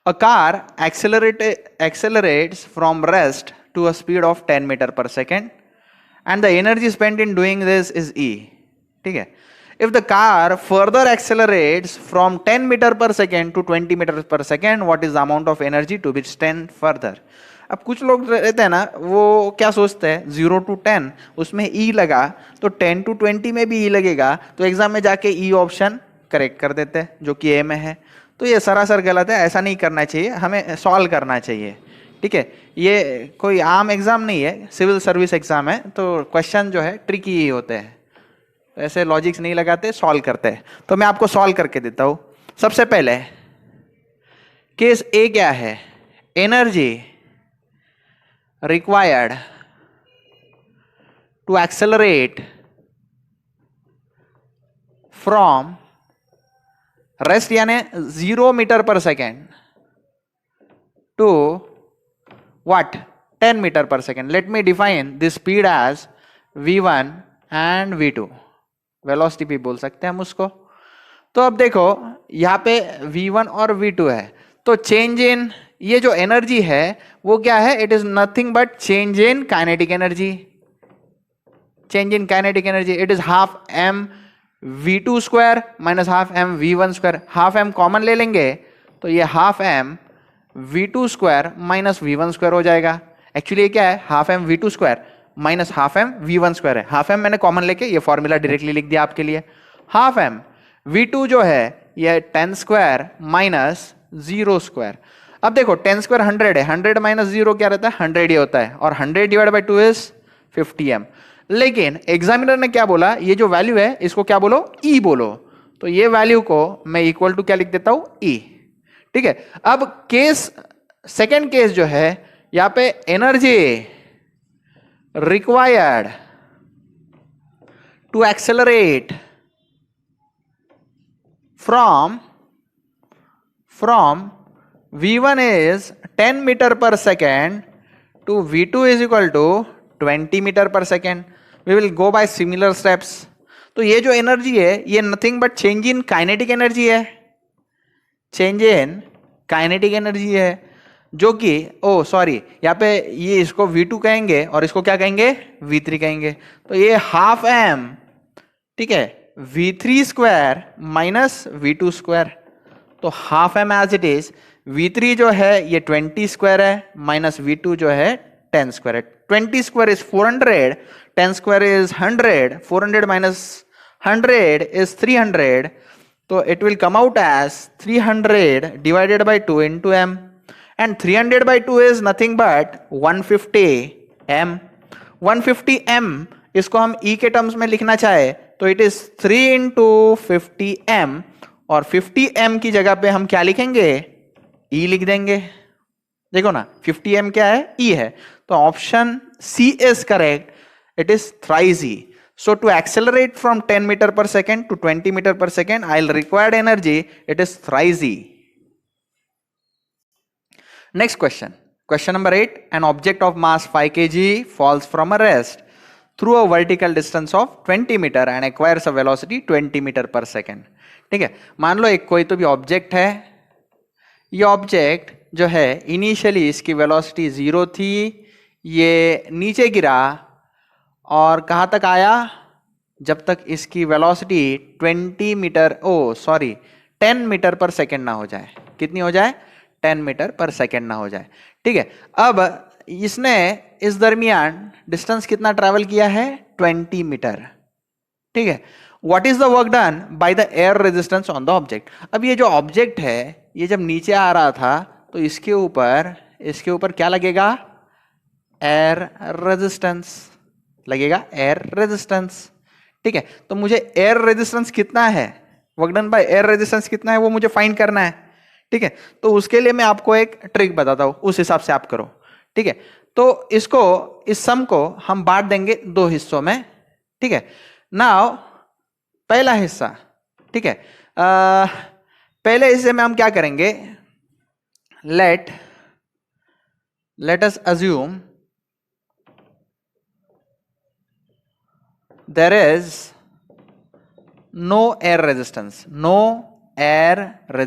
A car accelerates from rest to a speed of 10 meter per second and the energy spent in doing this is E. ठीक है, if the car further accelerates from 10 meter per second to 20 meter per second, what is the amount of energy to be spent further? अब कुछ लोग रहते हैं ना, वो क्या सोचते हैं 0 to 10 उसमें E लगा तो 10 to 20 में भी E लगेगा, तो एग्जाम में जाके E ऑप्शन करेक्ट कर देते हैं जो कि ए में है। तो ये सरासर गलत है, ऐसा नहीं करना चाहिए, हमें सॉल्व करना चाहिए। ठीक है, ये कोई आम एग्जाम नहीं है, सिविल सर्विस एग्जाम है, तो क्वेश्चन जो है ट्रिकी ही होते हैं, ऐसे लॉजिक्स नहीं लगाते, सॉल्व करते हैं। तो मैं आपको सॉल्व करके देता हूं। सबसे पहले केस ए क्या है, energy required to accelerate from rest यानी 0 metre per second to what 10 metre per second. Let me define this speed as v1 and v2, velocity भी बोल सकते हैं हम उसको। तो अब देखो यहाँ पे v1 और v2 है, तो चेंज इन ये जो एनर्जी है वो क्या है, it is nothing but change in kinetic energy. Change in kinetic energy it is half m v2 square minus half m v1 square. Half m common ले लेंगे तो ये half m v2 square minus v1 square हो जाएगा। Actually ये क्या है, half m v2 square minus half m v1 square है। हाफ m मैंने कॉमन लेके ये फॉर्मूला डायरेक्टली लिख दिया आपके लिए। हाफ m v2 जो है ये 10 स्क्वायर माइनस 0 स्क्वायर। अब देखो 10 स्क्वायर 100 है, 100 माइनस 0 क्या रहता है, 100 ही होता है, और 100 डिवाइड बाई 2 इज 50m। लेकिन एग्जामिनर ने क्या बोला, ये जो वैल्यू है इसको क्या बोलो, E बोलो। तो ये वैल्यू को मैं इक्वल टू क्या लिख देता हूं, E। ठीक है, अब केस सेकेंड केस जो है, यहां पे energy required to accelerate from v1 is 10 meter per second to v2 is equal to 20 meter per second. We will go by similar steps. तो ये जो एनर्जी है ये nothing but change in kinetic energy है, change in kinetic energy है, जो कि यहाँ पे ये इसको v2 कहेंगे और इसको क्या कहेंगे, v3 कहेंगे। तो ये हाफ m, ठीक है, v3 square minus v2 square. तो half m as it is, v3 जो है ये 20 स्क्वायर है माइनस v2 जो है 10 स्क्वायर है। 20 square is 400, 10 square is 100, 400 minus 100 is 300, तो it will come out as 300 divided by 2 into m, and 300 by 2 is nothing but 150 m। 150 m इसको हम e के टर्म्स में लिखना चाहे तो इट इज 3 into 50 m, और 50 m की जगह पे हम क्या लिखेंगे, e लिख देंगे। देखो ना 50 m क्या है, e है, तो option C is correct, it is thrice E। So to accelerate from 10 meter per second to 20 meter per second, I'll require energy, it is thrice E। Next question, question number 8, an object of mass 5 kg falls from a rest through a vertical distance of 20 meter and acquires a velocity 20 meter per second। ठीक है, मान लो एक कोई तो भी object है, ये object जो है इनिशियली इसकी वेलोसिटी 0 थी, ये नीचे गिरा और कहाँ तक आया, जब तक इसकी वेलोसिटी 10 मीटर पर सेकेंड ना हो जाए। कितनी हो जाए, 10 मीटर पर सेकेंड ना हो जाए। ठीक है, अब इसने इस दरमियान डिस्टेंस कितना ट्रैवल किया है, 20 मीटर। ठीक है, what is the work done by the air resistance on the object. अब ये जो ऑब्जेक्ट है ये जब नीचे आ रहा था तो इसके ऊपर क्या लगेगा, एयर रेजिस्टेंस लगेगा, एयर रेजिस्टेंस। ठीक है, तो मुझे एयर रेजिस्टेंस कितना है, work done by air resistance कितना है वो मुझे फाइंड करना है। ठीक है, तो उसके लिए मैं आपको एक ट्रिक बताता हूं, उस हिसाब से आप करो। ठीक है, तो इस सम को हम बांट देंगे दो हिस्सों में। ठीक है, नाउ पहला हिस्सा, ठीक है, पहले हिस्से में हम क्या करेंगे, let us assume there is no air resistance, there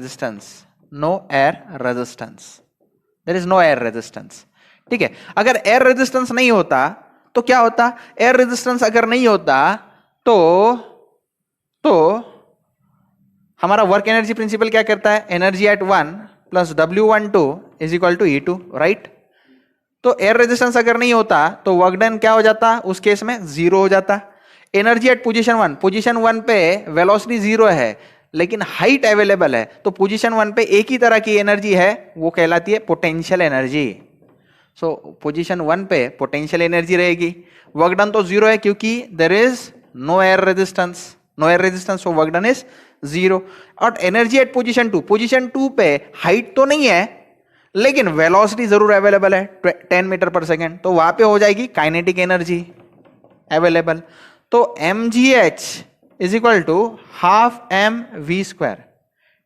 is no air resistance. ठीक है, अगर एयर रेजिस्टेंस नहीं होता तो क्या होता, एयर रेजिस्टेंस अगर नहीं होता तो हमारा वर्क एनर्जी प्रिंसिपल क्या करता है, energy at 1 plus W12 is equal to E2, right. तो एयर रेजिस्टेंस अगर नहीं होता तो वर्क डन क्या हो जाता, उस केस में 0 हो जाता। एनर्जी एट पोजीशन 1 पे वेलोसिटी 0 है लेकिन हाइट अवेलेबल है, तो पोजीशन 1 पे एक ही तरह की एनर्जी है, वो कहलाती है पोटेंशियल एनर्जी। सो पोजीशन 1 पे पोटेंशियल एनर्जी रहेगी, वर्क डन तो 0 है क्योंकि there is no air resistance, so work done is 0। और एनर्जी एट पोजीशन 2 पे हाइट तो नहीं है लेकिन वेलोसिटी जरूर अवेलेबल है 10 मीटर पर सेकेंड, तो वहां पे हो जाएगी काइनेटिक एनर्जी अवेलेबल। तो mgh is equal to half mv²।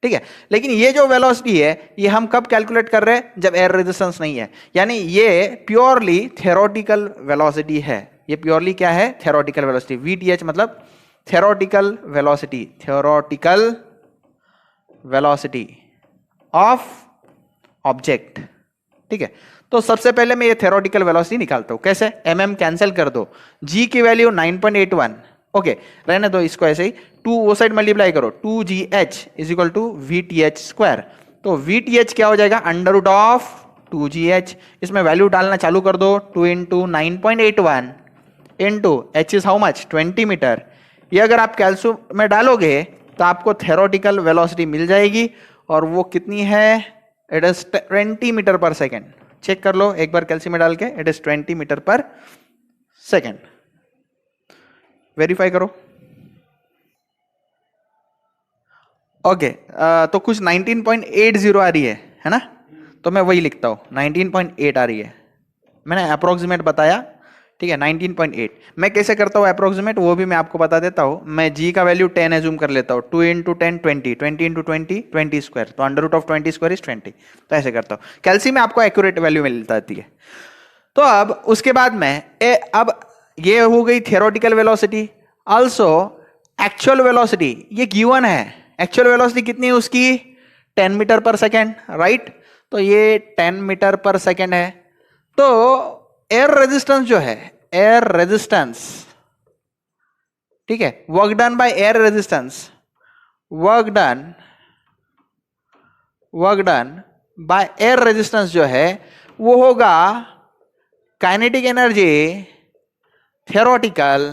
ठीक है, लेकिन ये जो वेलोसिटी है ये हम कब कैलकुलेट कर रहे हैं, जब एयर रेजिस्टेंस नहीं है, यानी ये प्योरली थ्योरेटिकल वेलोसिटी है। ये प्योरली क्या है, थ्योरेटिकल वेलोसिटी। VTH मतलब थ्योरेटिकल वेलोसिटी ऑफ ऑब्जेक्ट। ठीक है, तो सबसे पहले मैं ये थ्योरेटिकल वेलोसिटी निकालता हूं, कैसे, mm कैंसिल कर दो, g की वैल्यू 9.81, ओके रहने दो इसको ऐसे ही, 2 वो साइड मल्टीप्लाई करो, 2gh is equal to VTH²। तो VTH क्या हो जाएगा, अंडर रूट ऑफ 2gh, इसमें वैल्यू डालना चालू कर दो, 2 into 9.81 into h is how much, 20 metre. ये अगर आप कैलकुलेशन में डालोगे तो आपको थ्योरेटिकल वेलोसिटी मिल जाएगी, और वो कितनी है, it is 20 metre per second. Check कर लो एक बार कैलसी में डाल के, it is 20 metre per second, verify करो। ओके, तो कुछ 19.80 आ रही है ना, तो मैं वही लिखता हूं, 19.8 आ रही है, मैंने अप्रोक्सीमेट बताया। ठीक है, 19.8 मैं कैसे करता हूँ अप्रोक्सीमेट, वो भी मैं आपको बता देता हूँ। मैं g का वैल्यू 10 एज्यूम कर लेता हूँ, 2 इंटू 10 20, 20 इंटू 20 स्क्वायर, तो under root of 20 square is 20, तो ऐसे करता हूँ। कैल्सी में आपको एक्यूरेट वैल्यू मिल जाती है। तो अब उसके बाद में अब ये हो गई theoretical velocity, also actual velocity ये गिवन है। एक्चुअल वेलोसिटी कितनी है उसकी, 10 मीटर पर सेकेंड, राइट। तो ये 10 मीटर पर सेकेंड है। तो एयर रेजिस्टेंस जो है, एयर रेजिस्टेंस, ठीक है, work done by air resistance, work done by air resistance जो है वो होगा kinetic energy theoretical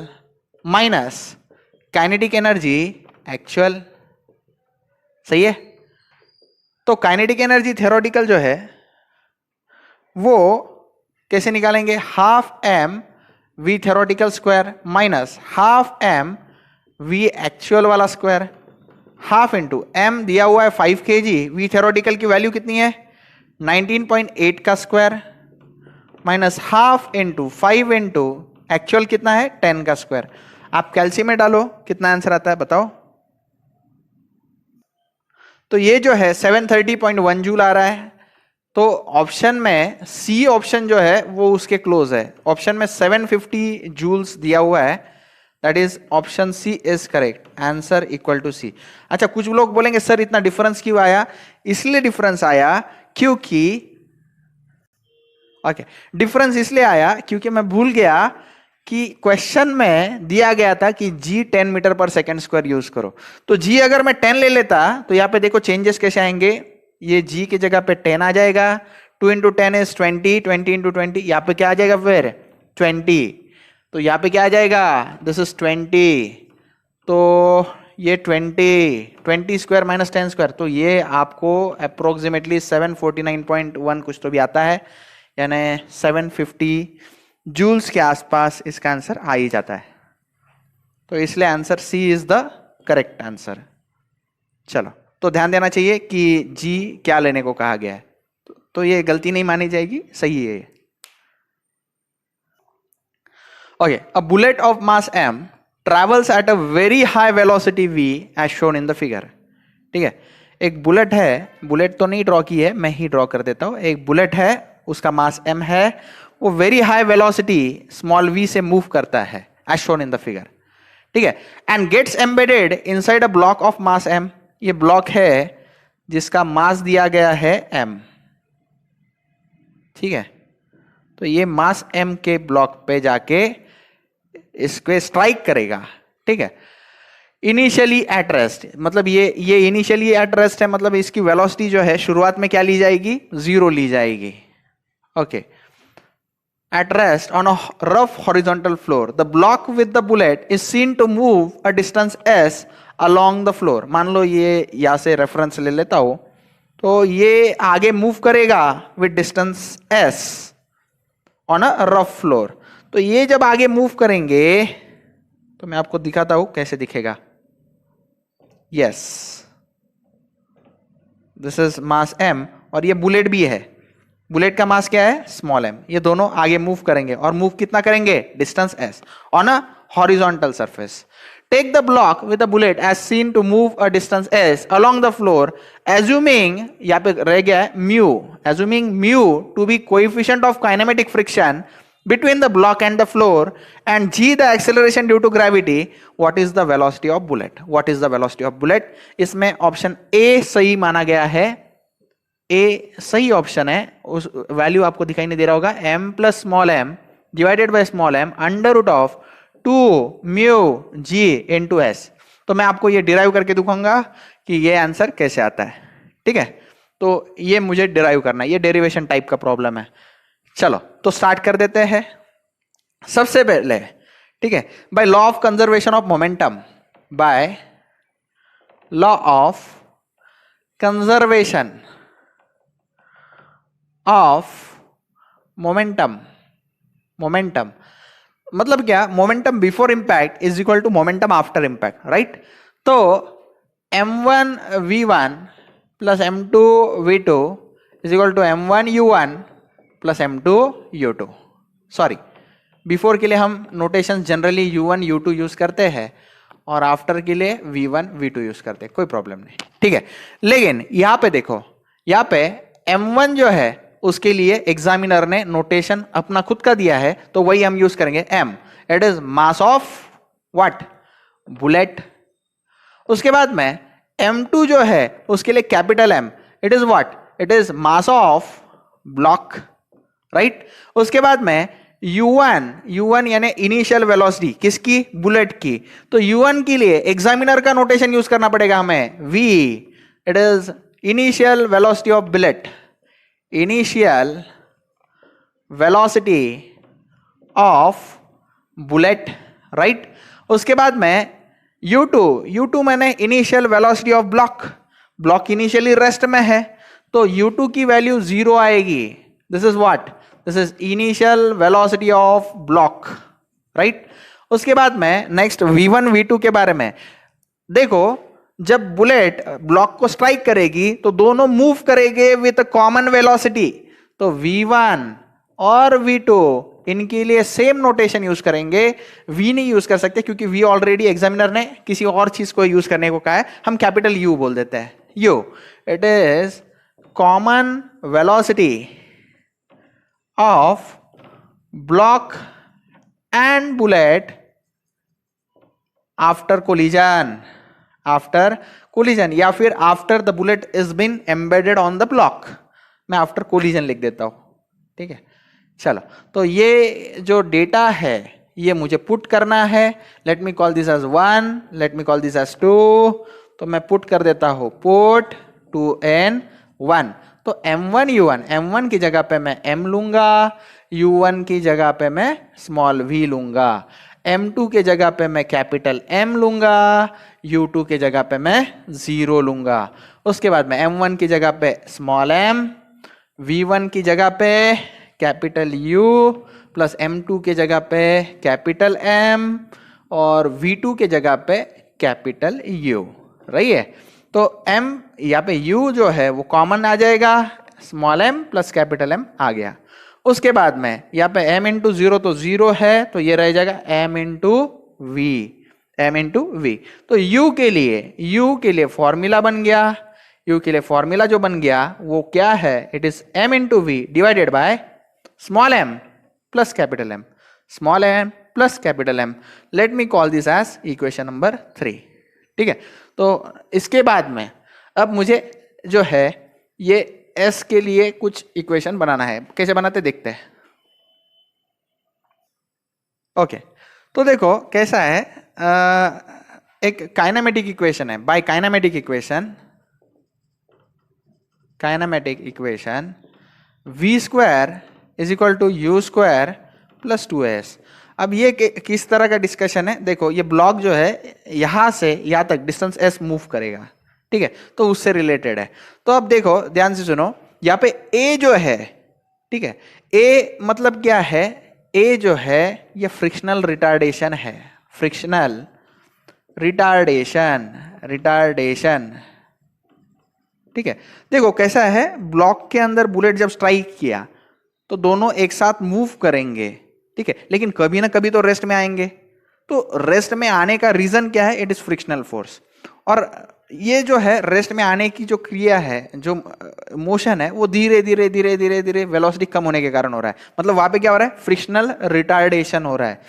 minus kinetic energy actual. सही है। तो काइनेटिक एनर्जी थ्योरेटिकल जो है वो कैसे निकालेंगे, half M V theoretical square minus half M V actual वाला स्क्वायर, हाफ इंटू एम दिया हुआ है 5 kg, वी थ्योरेटिकल की वैल्यू कितनी है 19.8 का square minus half into 5 into actual कितना है 10 का स्क्वायर। आप कैल्शियम में डालो कितना आंसर आता है बताओ। तो ये जो है 730.1 जूल आ रहा है। तो ऑप्शन में सी ऑप्शन जो है वो उसके क्लोज है। ऑप्शन में 750 जूल्स दिया हुआ है, that is option C is correct, answer equal to C. अच्छा, कुछ लोग बोलेंगे सर इतना डिफरेंस क्यों आया, इसलिए डिफरेंस आया क्योंकि डिफरेंस इसलिए आया क्योंकि मैं भूल गया कि क्वेश्चन में दिया गया था कि g 10 metre per second square use करो। तो g अगर मैं 10 ले लेता तो यहां पे देखो चेंजेस कैसे आएंगे, ये g की जगह पे 10 आ जाएगा, 2 इंटू 10 इज 20, 20 इंटू 20, यहाँ पे क्या आ जाएगा फिर 20, तो यहाँ पे क्या आ जाएगा, दिस इज 20, तो ये 20 स्क्वायर माइनस 10 स्क्वायर, तो ये आपको अप्रोक्सीमेटली 749.1 कुछ तो भी आता है, यानी 750 जूल्स के आसपास इसका आंसर आ ही जाता है। तो इसलिए answer C is the correct answer. चलो, तो ध्यान देना चाहिए कि जी क्या लेने को कहा गया है, तो ये गलती नहीं मानी जाएगी, सही है ये। Okay, a bullet of mass m travels at a very high velocity v as shown in the figure। ठीक है, एक बुलेट है, बुलेट तो नहीं ड्रॉ की है, मैं ही ड्रॉ कर देता हूं। एक बुलेट है, उसका मास m है, वो very high velocity small v से मूव करता है as shown in the figure। ठीक है, and gets embedded inside a block of mass m। ये ब्लॉक है जिसका मास दिया गया है m। ठीक है, तो ये मास m के ब्लॉक पे जाके इसको स्ट्राइक करेगा। ठीक है, इनिशियली एट रेस्ट, मतलब ये इनिशियली एट रेस्ट है, मतलब इसकी वेलोसिटी जो है शुरुआत में क्या ली जाएगी, 0 ली जाएगी। Okay, at rest on a rough horizontal floor, the block with the bullet is seen to move a distance s along the floor। मान लो ये यहां से रेफरेंस ले लेता हूं, तो ये आगे मूव करेगा with distance s on a rough floor. तो ये जब आगे मूव करेंगे तो मैं आपको दिखाता हूं कैसे दिखेगा। Yes, this is mass m और ये बुलेट भी है। बुलेट का मास क्या है, स्मॉल m। ये दोनों आगे मूव करेंगे और मूव कितना करेंगे, distance s on a horizontal surface. Take the block with the bullet as seen to move a distance s along the floor, assuming, यहां पे रह गया है mu, assuming mu to be coefficient of kinematic friction between the block and the floor and g the acceleration due to gravity, what is the velocity of bullet? What is the velocity of bullet? इसमें option A सही माना गया है, ए सही option है। उस value आपको दिखाई नहीं दे रहा होगा, m plus small m divided by small m under root of 2 mu g into s। तो मैं आपको ये डिराइव करके दिखाऊंगा कि ये आंसर कैसे आता है। ठीक है, तो ये मुझे डिराइव करना है, ये डेरिवेशन टाइप का प्रॉब्लम है। चलो, तो स्टार्ट कर देते हैं। सबसे पहले, ठीक है, by law of conservation of momentum, by law of conservation of momentum, momentum मतलब क्या, momentum before impact is equal to momentum after impact, right. तो m1 v1 plus m2 v2 is equal to m1 u1 plus m2 u2। Sorry, before के लिए हम notation generally u1 u2 use करते हैं और after के लिए v1 v2 use करते हैं, कोई प्रॉब्लम नहीं। ठीक है, लेकिन यहां पे देखो, यहां पे m1 जो है उसके लिए एग्जामिनर ने नोटेशन अपना खुद का दिया है, तो वही हम यूज करेंगे। m, it is mass of what, bullet. उसके बाद में m2 जो है उसके लिए capital M, it is what, it is mass of block, right. उसके बाद में u1 यानी इनिशियल वेलोसिटी किसकी, बुलेट की। तो u1 के लिए एग्जामिनर का नोटेशन यूज करना पड़ेगा हमें, v, it is initial velocity of bullet, initial velocity of bullet, right. उसके बाद में u2 मैंने initial velocity of block, block initially rest में है, तो u2 की वैल्यू 0 आएगी। This is what, this is initial velocity of block, right. उसके बाद में नेक्स्ट v1 v2 के बारे में देखो, जब बुलेट ब्लॉक को स्ट्राइक करेगी तो दोनों मूव करेंगे विद कॉमन वेलोसिटी, तो v1 और v2 इनके लिए सेम नोटेशन यूज करेंगे। v नहीं यूज कर सकते क्योंकि v ऑलरेडी एग्जामिनर ने किसी और चीज को यूज करने को कहा है, हम कैपिटल U बोल देते हैं। u, it is common velocity of block and bullet after collision, after collision, या फिर after the bullet is been embedded on the block. मैं आफ्टर कोलिजन लिख देता हूं, ठीक है। चलो, तो ये जो डेटा है ये मुझे पुट करना है। Let me call this as 1, let me call this as 2, तो मैं पुट कर देता हूं पुट 2n 1। तो m1 की जगह पे मैं m लूंगा, u1 की जगह पे मैं स्मॉल v लूंगा, m2 के जगह पे मैं कैपिटल M लूंगा, u2 के जगह पे मैं 0 लूंगा। उसके बाद में m1 की जगह पे स्मॉल m, v1 की जगह पे कैपिटल U प्लस m2 के जगह पे कैपिटल M और v2 के जगह पे कैपिटल U, रही है। तो m यहाँ पे U जो है वो कॉमन आ जाएगा, small m plus capital M आ गया। उसके बाद में यहाँ पे m इंटू 0 तो 0 है, तो ये रह जाएगा m इंटू v। तो u के लिए फॉर्मूला बन गया, u के लिए फॉर्मूला जो बन गया वो क्या है, it is m into v divided by small m plus capital M, small m plus capital M। Let me call this as equation number 3, ठीक है। तो इसके बाद में अब मुझे जो है ये s के लिए कुछ इक्वेशन बनाना है, कैसे बनाते देखते हैं। ओके, तो देखो कैसा है, एक काइनेमेटिक इक्वेशन है। By kinematic equation v square is equal to u square plus 2s। अब ये किस तरह का डिस्कशन है, देखो ये ब्लॉक जो है यहां से यहां तक डिस्टेंस s मूव करेगा, ठीक है, तो उससे रिलेटेड है। तो अब देखो ध्यान से सुनो, यहाँ पे a जो है, ठीक है, a मतलब क्या है, a जो है ये फ्रिक्शनल रिटार्डेशन है, फ्रिक्शनल रिटार्डेशन, ठीक है। देखो कैसा है, ब्लॉक के अंदर बुलेट जब स्ट्राइक किया तो दोनों एक साथ मूव करेंगे, ठीक है, लेकिन कभी ना कभी तो रेस्ट में आएंगे। तो रेस्ट में आने का रीजन क्या है, इट इज फ्रिक्शनल फोर्स। और ये जो है रेस्ट में आने की जो क्रिया है, जो मोशन है, वो धीरे धीरे वेलोसिटी कम होने के कारण हो रहा है। मतलब वहां पे क्या हो रहा है, फ्रिक्शनल रिटार्डेशन हो रहा है।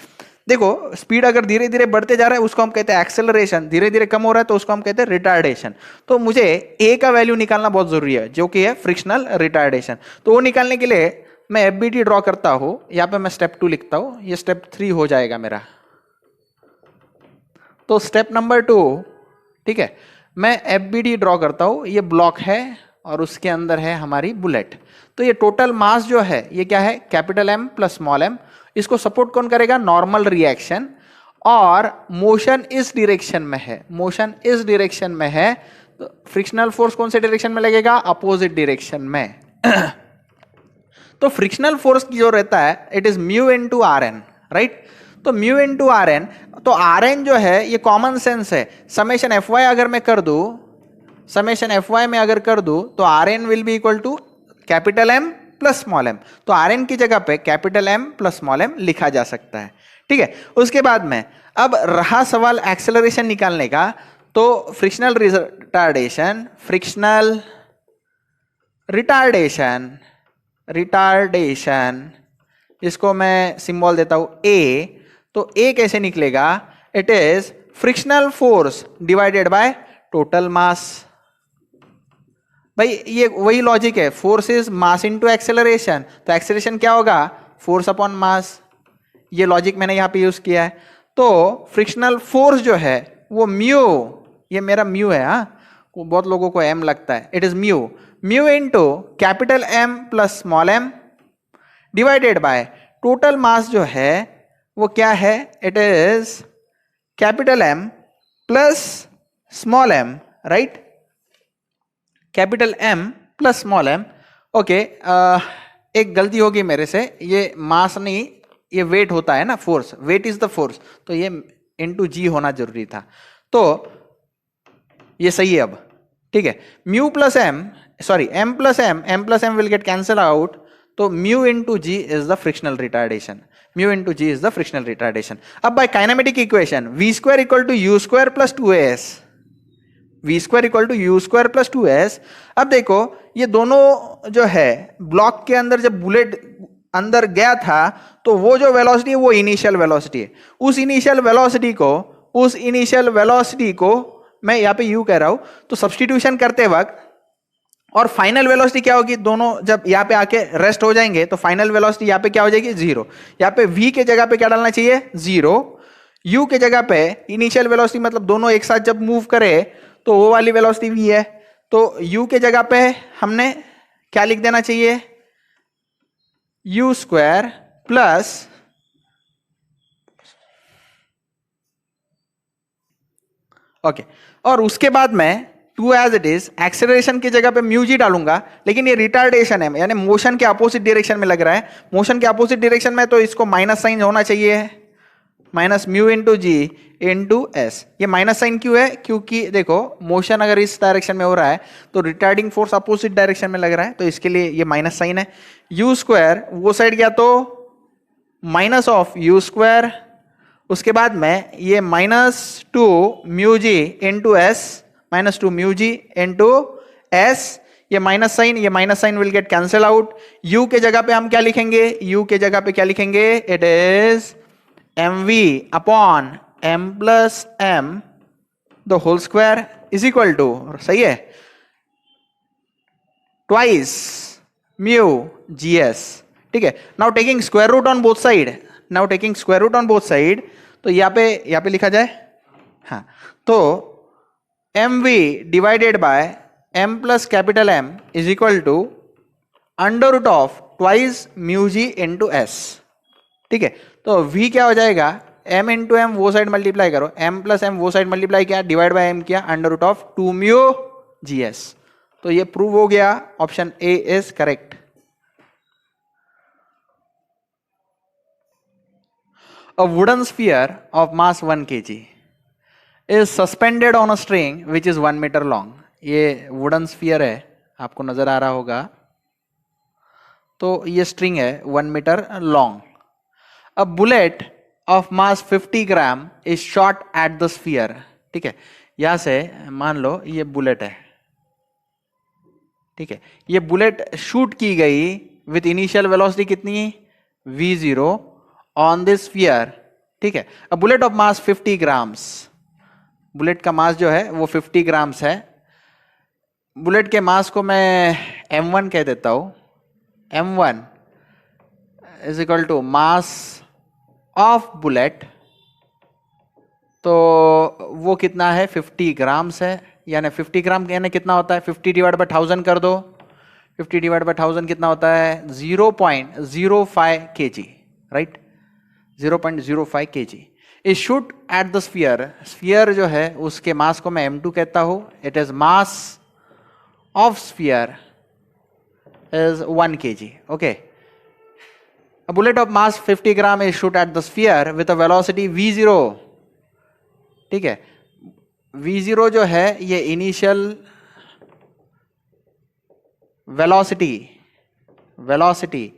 देखो स्पीड अगर धीरे धीरे बढ़ते जा रहा है उसको हम कहते हैं एक्सेलरेशन, धीरे धीरे कम हो रहा है तो उसको हम कहते हैं रिटार्डेशन। तो मुझे a का वैल्यू निकालना बहुत जरूरी है, जो कि है फ्रिक्शनल रिटार्डेशन। तो वो निकालने के लिए मैं FBT ड्रॉ करता हूं, यहाँ पे मैं स्टेप 2 लिखता हूं, ये स्टेप 3 हो जाएगा मेरा। तो स्टेप नंबर 2, ठीक है, मैं FBT ड्रॉ करता हूं, ये ब्लॉक है और उसके अंदर है हमारी बुलेट। तो ये टोटल मास जो है ये क्या है, capital M plus small m। इसको सपोर्ट कौन करेगा, नॉर्मल रिएक्शन। और मोशन इस डायरेक्शन में है, मोशन इस डायरेक्शन में है, तो फ्रिक्शनल फोर्स कौन से डायरेक्शन में लगेगा, अपोजिट डायरेक्शन में। तो फ्रिक्शनल फोर्स जो रहता है it is mu into Rn, right. तो म्यू इनटू Rn, तो Rn जो है ये कॉमन सेंस है। समेशन Fy अगर मैं कर दूं, समेशन Fy में अगर कर दूं तो Rn will be equal to capital M plus small m। तो Rn की जगह पे capital M plus small m लिखा जा सकता है, ठीक है। उसके बाद में अब रहा सवाल एक्सेलरेशन निकालने का, तो फ्रिक्शनल रिटार्डेशन, इसको मैं सिंबल देता हूं A। तो A कैसे निकलेगा, it is frictional force divided by total mass. भाई ये वही लॉजिक है, force is mass into acceleration, तो एक्सेलरेशन क्या होगा, फोर्स अपॉन मास। ये लॉजिक मैंने यहां पे यूज किया है। तो फ्रिक्शनल फोर्स जो है वो म्यू, ये मेरा म्यू है, हाँ, बहुत लोगों को m लगता है, it is mu into capital M plus small m divided by total mass जो है वो क्या है, it is capital M plus small m, right, capital M plus small m। Okay, एक गलती होगी मेरे से, ये मास नहीं, ये वेट होता है ना, force, weight is the force, तो ये इनटू g होना जरूरी था। तो ये सही है अब, ठीक है। Mu plus m, sorry m plus m will get cancel out, तो mu into g is the frictional retardation, mu into g is the frictional retardation. अब by kinematic equation v square equal to u square plus 2s, v square equal to u square plus 2s। अब देखो ये दोनों जो है block के अंदर जब बुलेट अंदर गया था तो वो जो वेलोसिटी है वो इनिशियल वेलोसिटी है। उस इनिशियल वेलोसिटी को मैं यहाँ पे u कह रहा हूं, तो सब्स्टिट्यूशन करते वक्त और फाइनल वेलोसिटी क्या होगी, दोनों जब यहाँ पे आके रेस्ट हो जाएंगे तो फाइनल वेलोसिटी यहाँ पे क्या हो जाएगी, 0। यहाँ पे v के जगह पे क्या डालना चाहिए, 0। u के जगह पे इनिशियल वेलोसिटी, मतलब दोनों एक साथ जब मूव करे तो वो वाली वेलोसिटी v है, तो u के जगह पे हमने क्या लिख देना चाहिए, u स्क्वायर प्लस ओके और उसके बाद मैं 2 एज इट इज एक्सेलरेशन की जगह पे म्यू जी डालूंगा, लेकिन ये रिटार्डेशन है यानी मोशन के अपोजिट डायरेक्शन में लग रहा है। मोशन के अपोजिट डायरेक्शन में तो इसको माइनस साइन होना चाहिए, माइनस म्यू इंटू जी इंटू एस। ये माइनस साइन क्यों है, क्योंकि देखो मोशन अगर इस डायरेक्शन में हो रहा है तो रिटार्डिंग फोर्स अपोजिट डायरेक्शन में लग रहा है, तो इसके लिए ये माइनस साइन है। यू स्क्वायर वो साइड गया तो माइनस ऑफ यू स्क्वायर, उसके बाद में ये -2 mu G into S, -2 mu G into S. ये minus sign will get cancel out. U के जगह पे हम क्या लिखेंगे, यू के जगह पे क्या लिखेंगे, it is mv upon m plus m the whole square is equal to, सही है, ट्वाइस म्यू gs। ठीक है, now taking square root on both side, तो यहाँ पे लिखा जाए, हाँ, तो mv divided by m plus capital M is equal to under root of twice mu G into S. ठीक है, तो v क्या हो जाएगा, m इंटू एम वो साइड मल्टीप्लाई करो, m प्लस m वो साइड मल्टीप्लाई किया, डिवाइड बाय m किया, under root of 2 mu gs। तो ये प्रूव हो गया, option A is correct. A wooden sphere of mass 1 kg is suspended on a string which is 1 meter long। ये wooden sphere है, आपको नजर आ रहा होगा, तो ये स्ट्रिंग है 1 metre long. A bullet of mass 50 gram is shot at the sphere। ठीक है, यहां से मान लो ये बुलेट है, ठीक है, ये बुलेट शूट की गई विथ इनिशियल वेलोसिटी कितनी, v0 ऑन दिस स्फीयर। ठीक है, अब bullet of mass 50 grams, bullet का मास जो है वो 50 ग्राम्स है। बुलेट के मास को मैं m1 कह देता हूं, m1 is equal to mass of bullet, तो वो कितना है, 50 ग्राम्स है, यानी 50 ग्राम यानी कितना होता है, 50 डिवाइड बाय 1000 कर दो, 50 डिवाइड बाय 1000 कितना होता है, 0.05 kg, right, 0.05 kg is shoot at the sphere. Sphere जो है उसके मास को मैं m2 कहता हूं, it is mass of sphere is 1 kg। Okay, a bullet of mass 50 gram is shoot at the sphere with a velocity v0। ठीक है, v0 जो है ये इनिशियल वेलोसिटी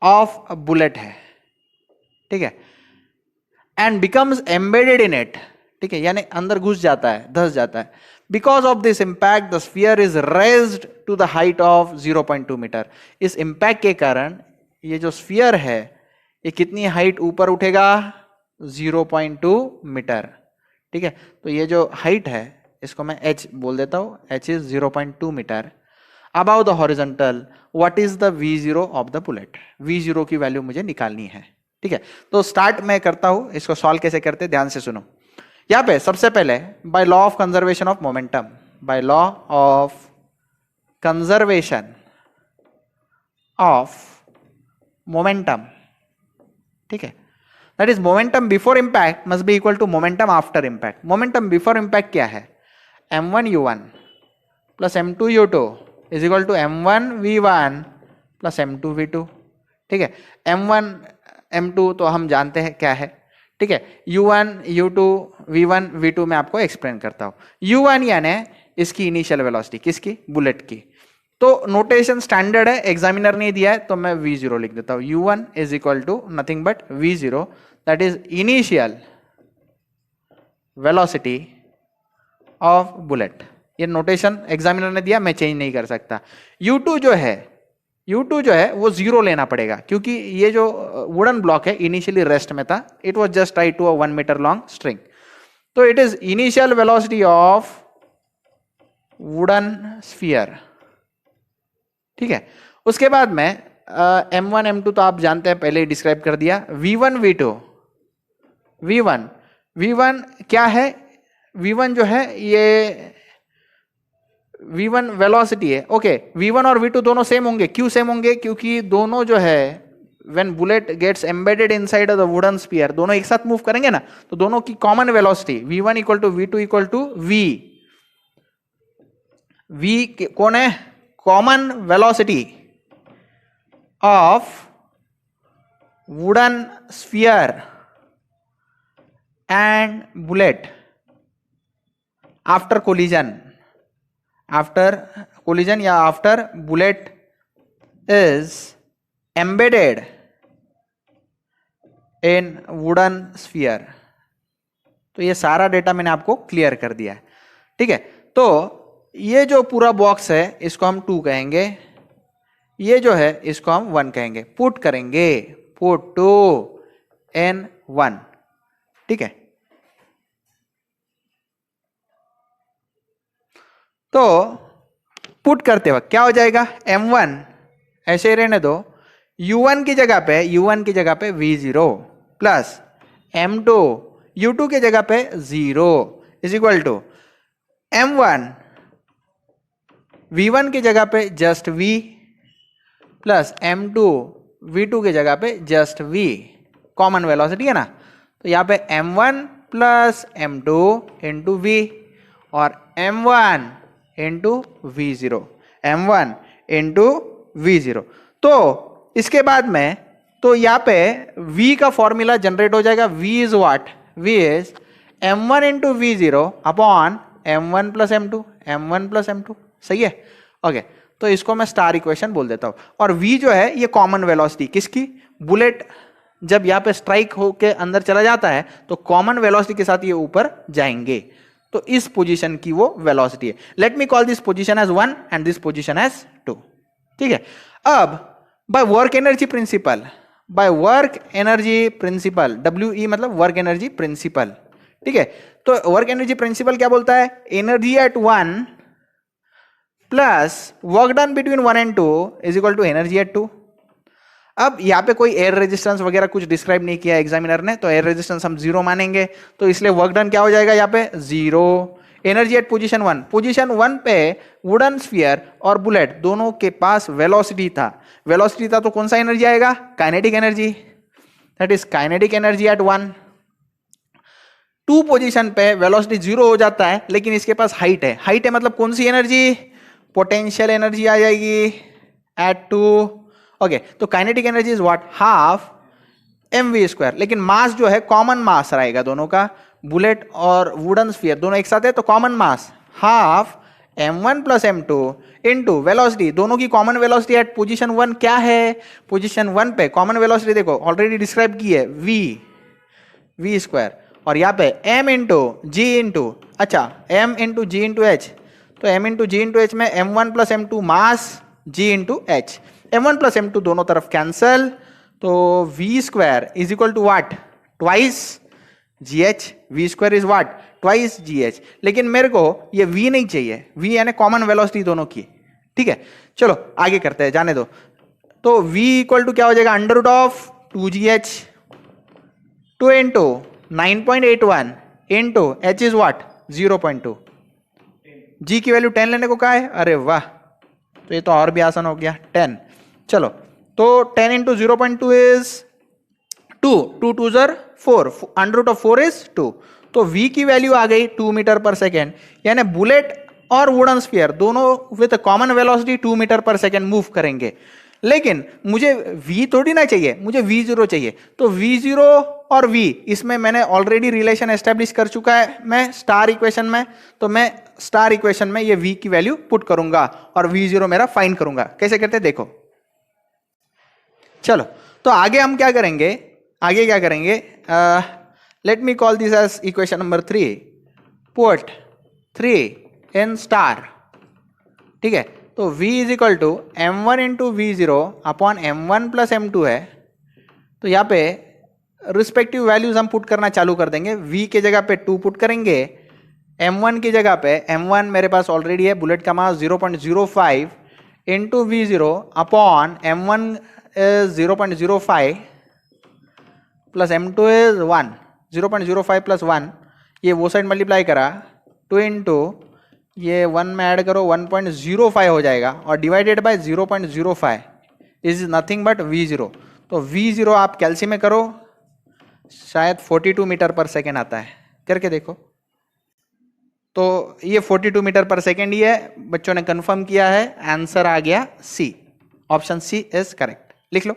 ऑफ बुलेट है। ठीक है, and becomes embedded in it. ठीक है, यानी अंदर घुस जाता है, धस जाता है। Because of this impact the sphere is raised to the height of 0.2 metre. इस इंपैक्ट के कारण ये जो स्फीयर है ये कितनी हाइट ऊपर उठेगा, 0.2 मीटर। ठीक है, तो ये जो हाइट है इसको मैं h बोल देता हूं, h is 0.2 metre above the horizontal. What is the v0 of the bullet, v0 की वैल्यू मुझे निकालनी है। ठीक है, तो स्टार्ट मैं करता हूं, इसको सॉल्व कैसे करते ध्यान से सुनो। यहां पे सबसे पहले by law of conservation of momentum, by law of conservation of momentum, ठीक है, that is momentum before impact must be equal to momentum after impact. Momentum before impact क्या है, m1u1 plus m2u2 is equal to m1v1 plus m2v2। ठीक है, m1 m2 तो हम जानते हैं क्या है। ठीक है, u1 u2 v1 v2 मैं आपको एक्सप्लेन करता हूं। u1 यानी इसकी इनिशियल वेलोसिटी, किसकी, बुलेट की। तो नोटेशन स्टैंडर्ड है, एग्जामिनर ने दिया है, तो मैं v0 लिख देता हूं। u1 is equal to nothing but v0, that is initial velocity of bullet. ये नोटेशन एग्जामिनर ने दिया, मैं चेंज नहीं कर सकता। u2 जो है वो 0 लेना पड़ेगा, क्योंकि ये जो वुडन ब्लॉक है इनिशियली रेस्ट में था, it was just tied to a 1 metre long string. तो it is initial velocity of wooden sphere. ठीक है, उसके बाद में m1 m2 तो आप जानते हैं, पहले ही डिस्क्राइब कर दिया। v1 v2, v1 क्या है, v1 जो है ये v1 वेलोसिटी है, ओके v1 और v2 दोनों सेम होंगे, क्यों सेम होंगे, क्योंकि दोनों जो है when bullet gets embedded inside of the wooden sphere दोनों एक साथ मूव करेंगे ना, तो दोनों की common velocity v1 equal to v2 equal to v कौन है, common velocity of wooden sphere and bullet after collision या after bullet is embedded in wooden sphere। तो ये सारा डेटा मैंने आपको क्लियर कर दिया है, ठीक है। तो ये जो पूरा बॉक्स है इसको हम 2 कहेंगे, ये जो है इसको हम 1 कहेंगे, पुट करेंगे, पुट 2 n 1, ठीक है। तो पुट करते वक्त क्या हो जाएगा, m1 ऐसे ही रहने दो, u1 की जगह पे v0 प्लस m2 u2 की जगह पे 0 is equal to m1 v1 की जगह पे just v plus m2 v2 की जगह पे जस्ट v, कॉमन वेलोसिटी है ना, तो यहाँ पे m1 plus m2 into v और m1 into v0, m1 into v0। तो इसके बाद में तो यहाँ पे v का फॉर्मूला जनरेट हो जाएगा, v is what, v is m1 into v0 upon m1 plus m2, m1 plus m2, सही है, ओके। तो इसको मैं स्टार इक्वेशन बोल देता हूं, और v जो है ये कॉमन वेलोसिटी किसकी, बुलेट जब यहाँ पे स्ट्राइक होके अंदर चला जाता है तो कॉमन वेलोसिटी के साथ ये ऊपर जाएंगे, तो इस पोजीशन की वो वेलोसिटी है। Let me call this position as 1 and this position as 2, ठीक है। अब by work energy principle, WE मतलब वर्क एनर्जी प्रिंसिपल, ठीक है। तो वर्क एनर्जी प्रिंसिपल क्या बोलता है, energy at 1 plus work done between 1 and 2 is equal to energy at 2। अब यहाँ पे कोई एयर रेजिस्टेंस वगैरह कुछ डिस्क्राइब नहीं किया एग्जामिनर ने, तो एयर रेजिस्टेंस हम 0 मानेंगे, तो इसलिए वर्क डन क्या हो जाएगा यहाँ पे 0। एनर्जी एट पोजीशन 1 पे वुडन स्फीयर और बुलेट दोनों के पास वेलोसिटी था, तो कौन सा एनर्जी आएगा, kinetic energy, that is kinetic energy at 1। 2 position पे वेलोसिटी 0 हो जाता है, लेकिन इसके पास हाइट है मतलब कौन सी एनर्जी, पोटेंशियल एनर्जी आ जाएगी एट 2, ओके। तो kinetic energy is what, half mv², लेकिन मास जो है कॉमन मास रहेगा दोनों का, बुलेट और वुडन स्फीयर दोनों एक साथ है तो common mass half m1 plus m2 into velocity, दोनों की कॉमन वेलोसिटी एट पोजीशन 1 क्या है, पोजीशन 1 पे कॉमन वेलोसिटी देखो ऑलरेडी डिस्क्राइब की है v², और यहाँ पे m इंटू g इंटू, अच्छा m into g into h, तो m into g into h में m1 plus m2 mass g into h, m1 plus m2 दोनों तरफ कैंसल, तो v² is equal to what, twice gh, v² is what, twice gh, लेकिन मेरे को ये v नहीं चाहिए, v यानी कॉमन वेलोसिटी दोनों की, ठीक है। चलो आगे करते हैं, जाने दो। तो v इक्वल टू क्या हो जाएगा, under root of 2gh 2 into 9.81 into h is what 0.2, g की वैल्यू 10 लेने को कहा है, अरे वाह, तो ये तो और भी आसान हो गया 10। चलो तो 10 इंटू 0.2 इज 2, 2 2 ज़र 4, अंडर रूट ऑफ 4 इज 2, तो v की वैल्यू आ गई 2 मीटर पर सेकेंड, यानी बुलेट और वुडन स्फीयर दोनों with common velocity 2 metre per second move करेंगे, लेकिन मुझे v थोड़ी ना चाहिए, मुझे v0 चाहिए। तो v0 और v इसमें मैंने ऑलरेडी रिलेशन एस्टेब्लिश कर चुका है मैं स्टार इक्वेशन में, तो मैं स्टार इक्वेशन में ये v की वैल्यू पुट करूंगा और v0 मेरा फाइंड करूंगा। कैसे करते हैं देखो, चलो तो आगे हम क्या करेंगे, let me call this as equation number 3, put 3 in star, ठीक है। तो v is equal to m1 into v0 upon m1 plus m2 है, तो यहाँ पे रिस्पेक्टिव वैल्यूज हम पुट करना चालू कर देंगे। v के जगह पे 2 पुट करेंगे, m1 की जगह पे m1 मेरे पास ऑलरेडी है, बुलेट का मास 0.05 into v0 upon m1 is 0.05 plus m2 is 1, 0.05 plus 1, ये वो साइड मल्टीप्लाई करा 2 इंटू ये 1 में ऐड करो 1.05 हो जाएगा और divided by 0.05 is nothing but V0। तो V0 आप कैलसी में करो, शायद 42 मीटर पर सेकेंड आता है, करके देखो। तो ये 42 मीटर पर सेकेंड ही है, बच्चों ने कंफर्म किया है, आंसर आ गया सी, ऑप्शन सी इज करेक्ट। लिख लो।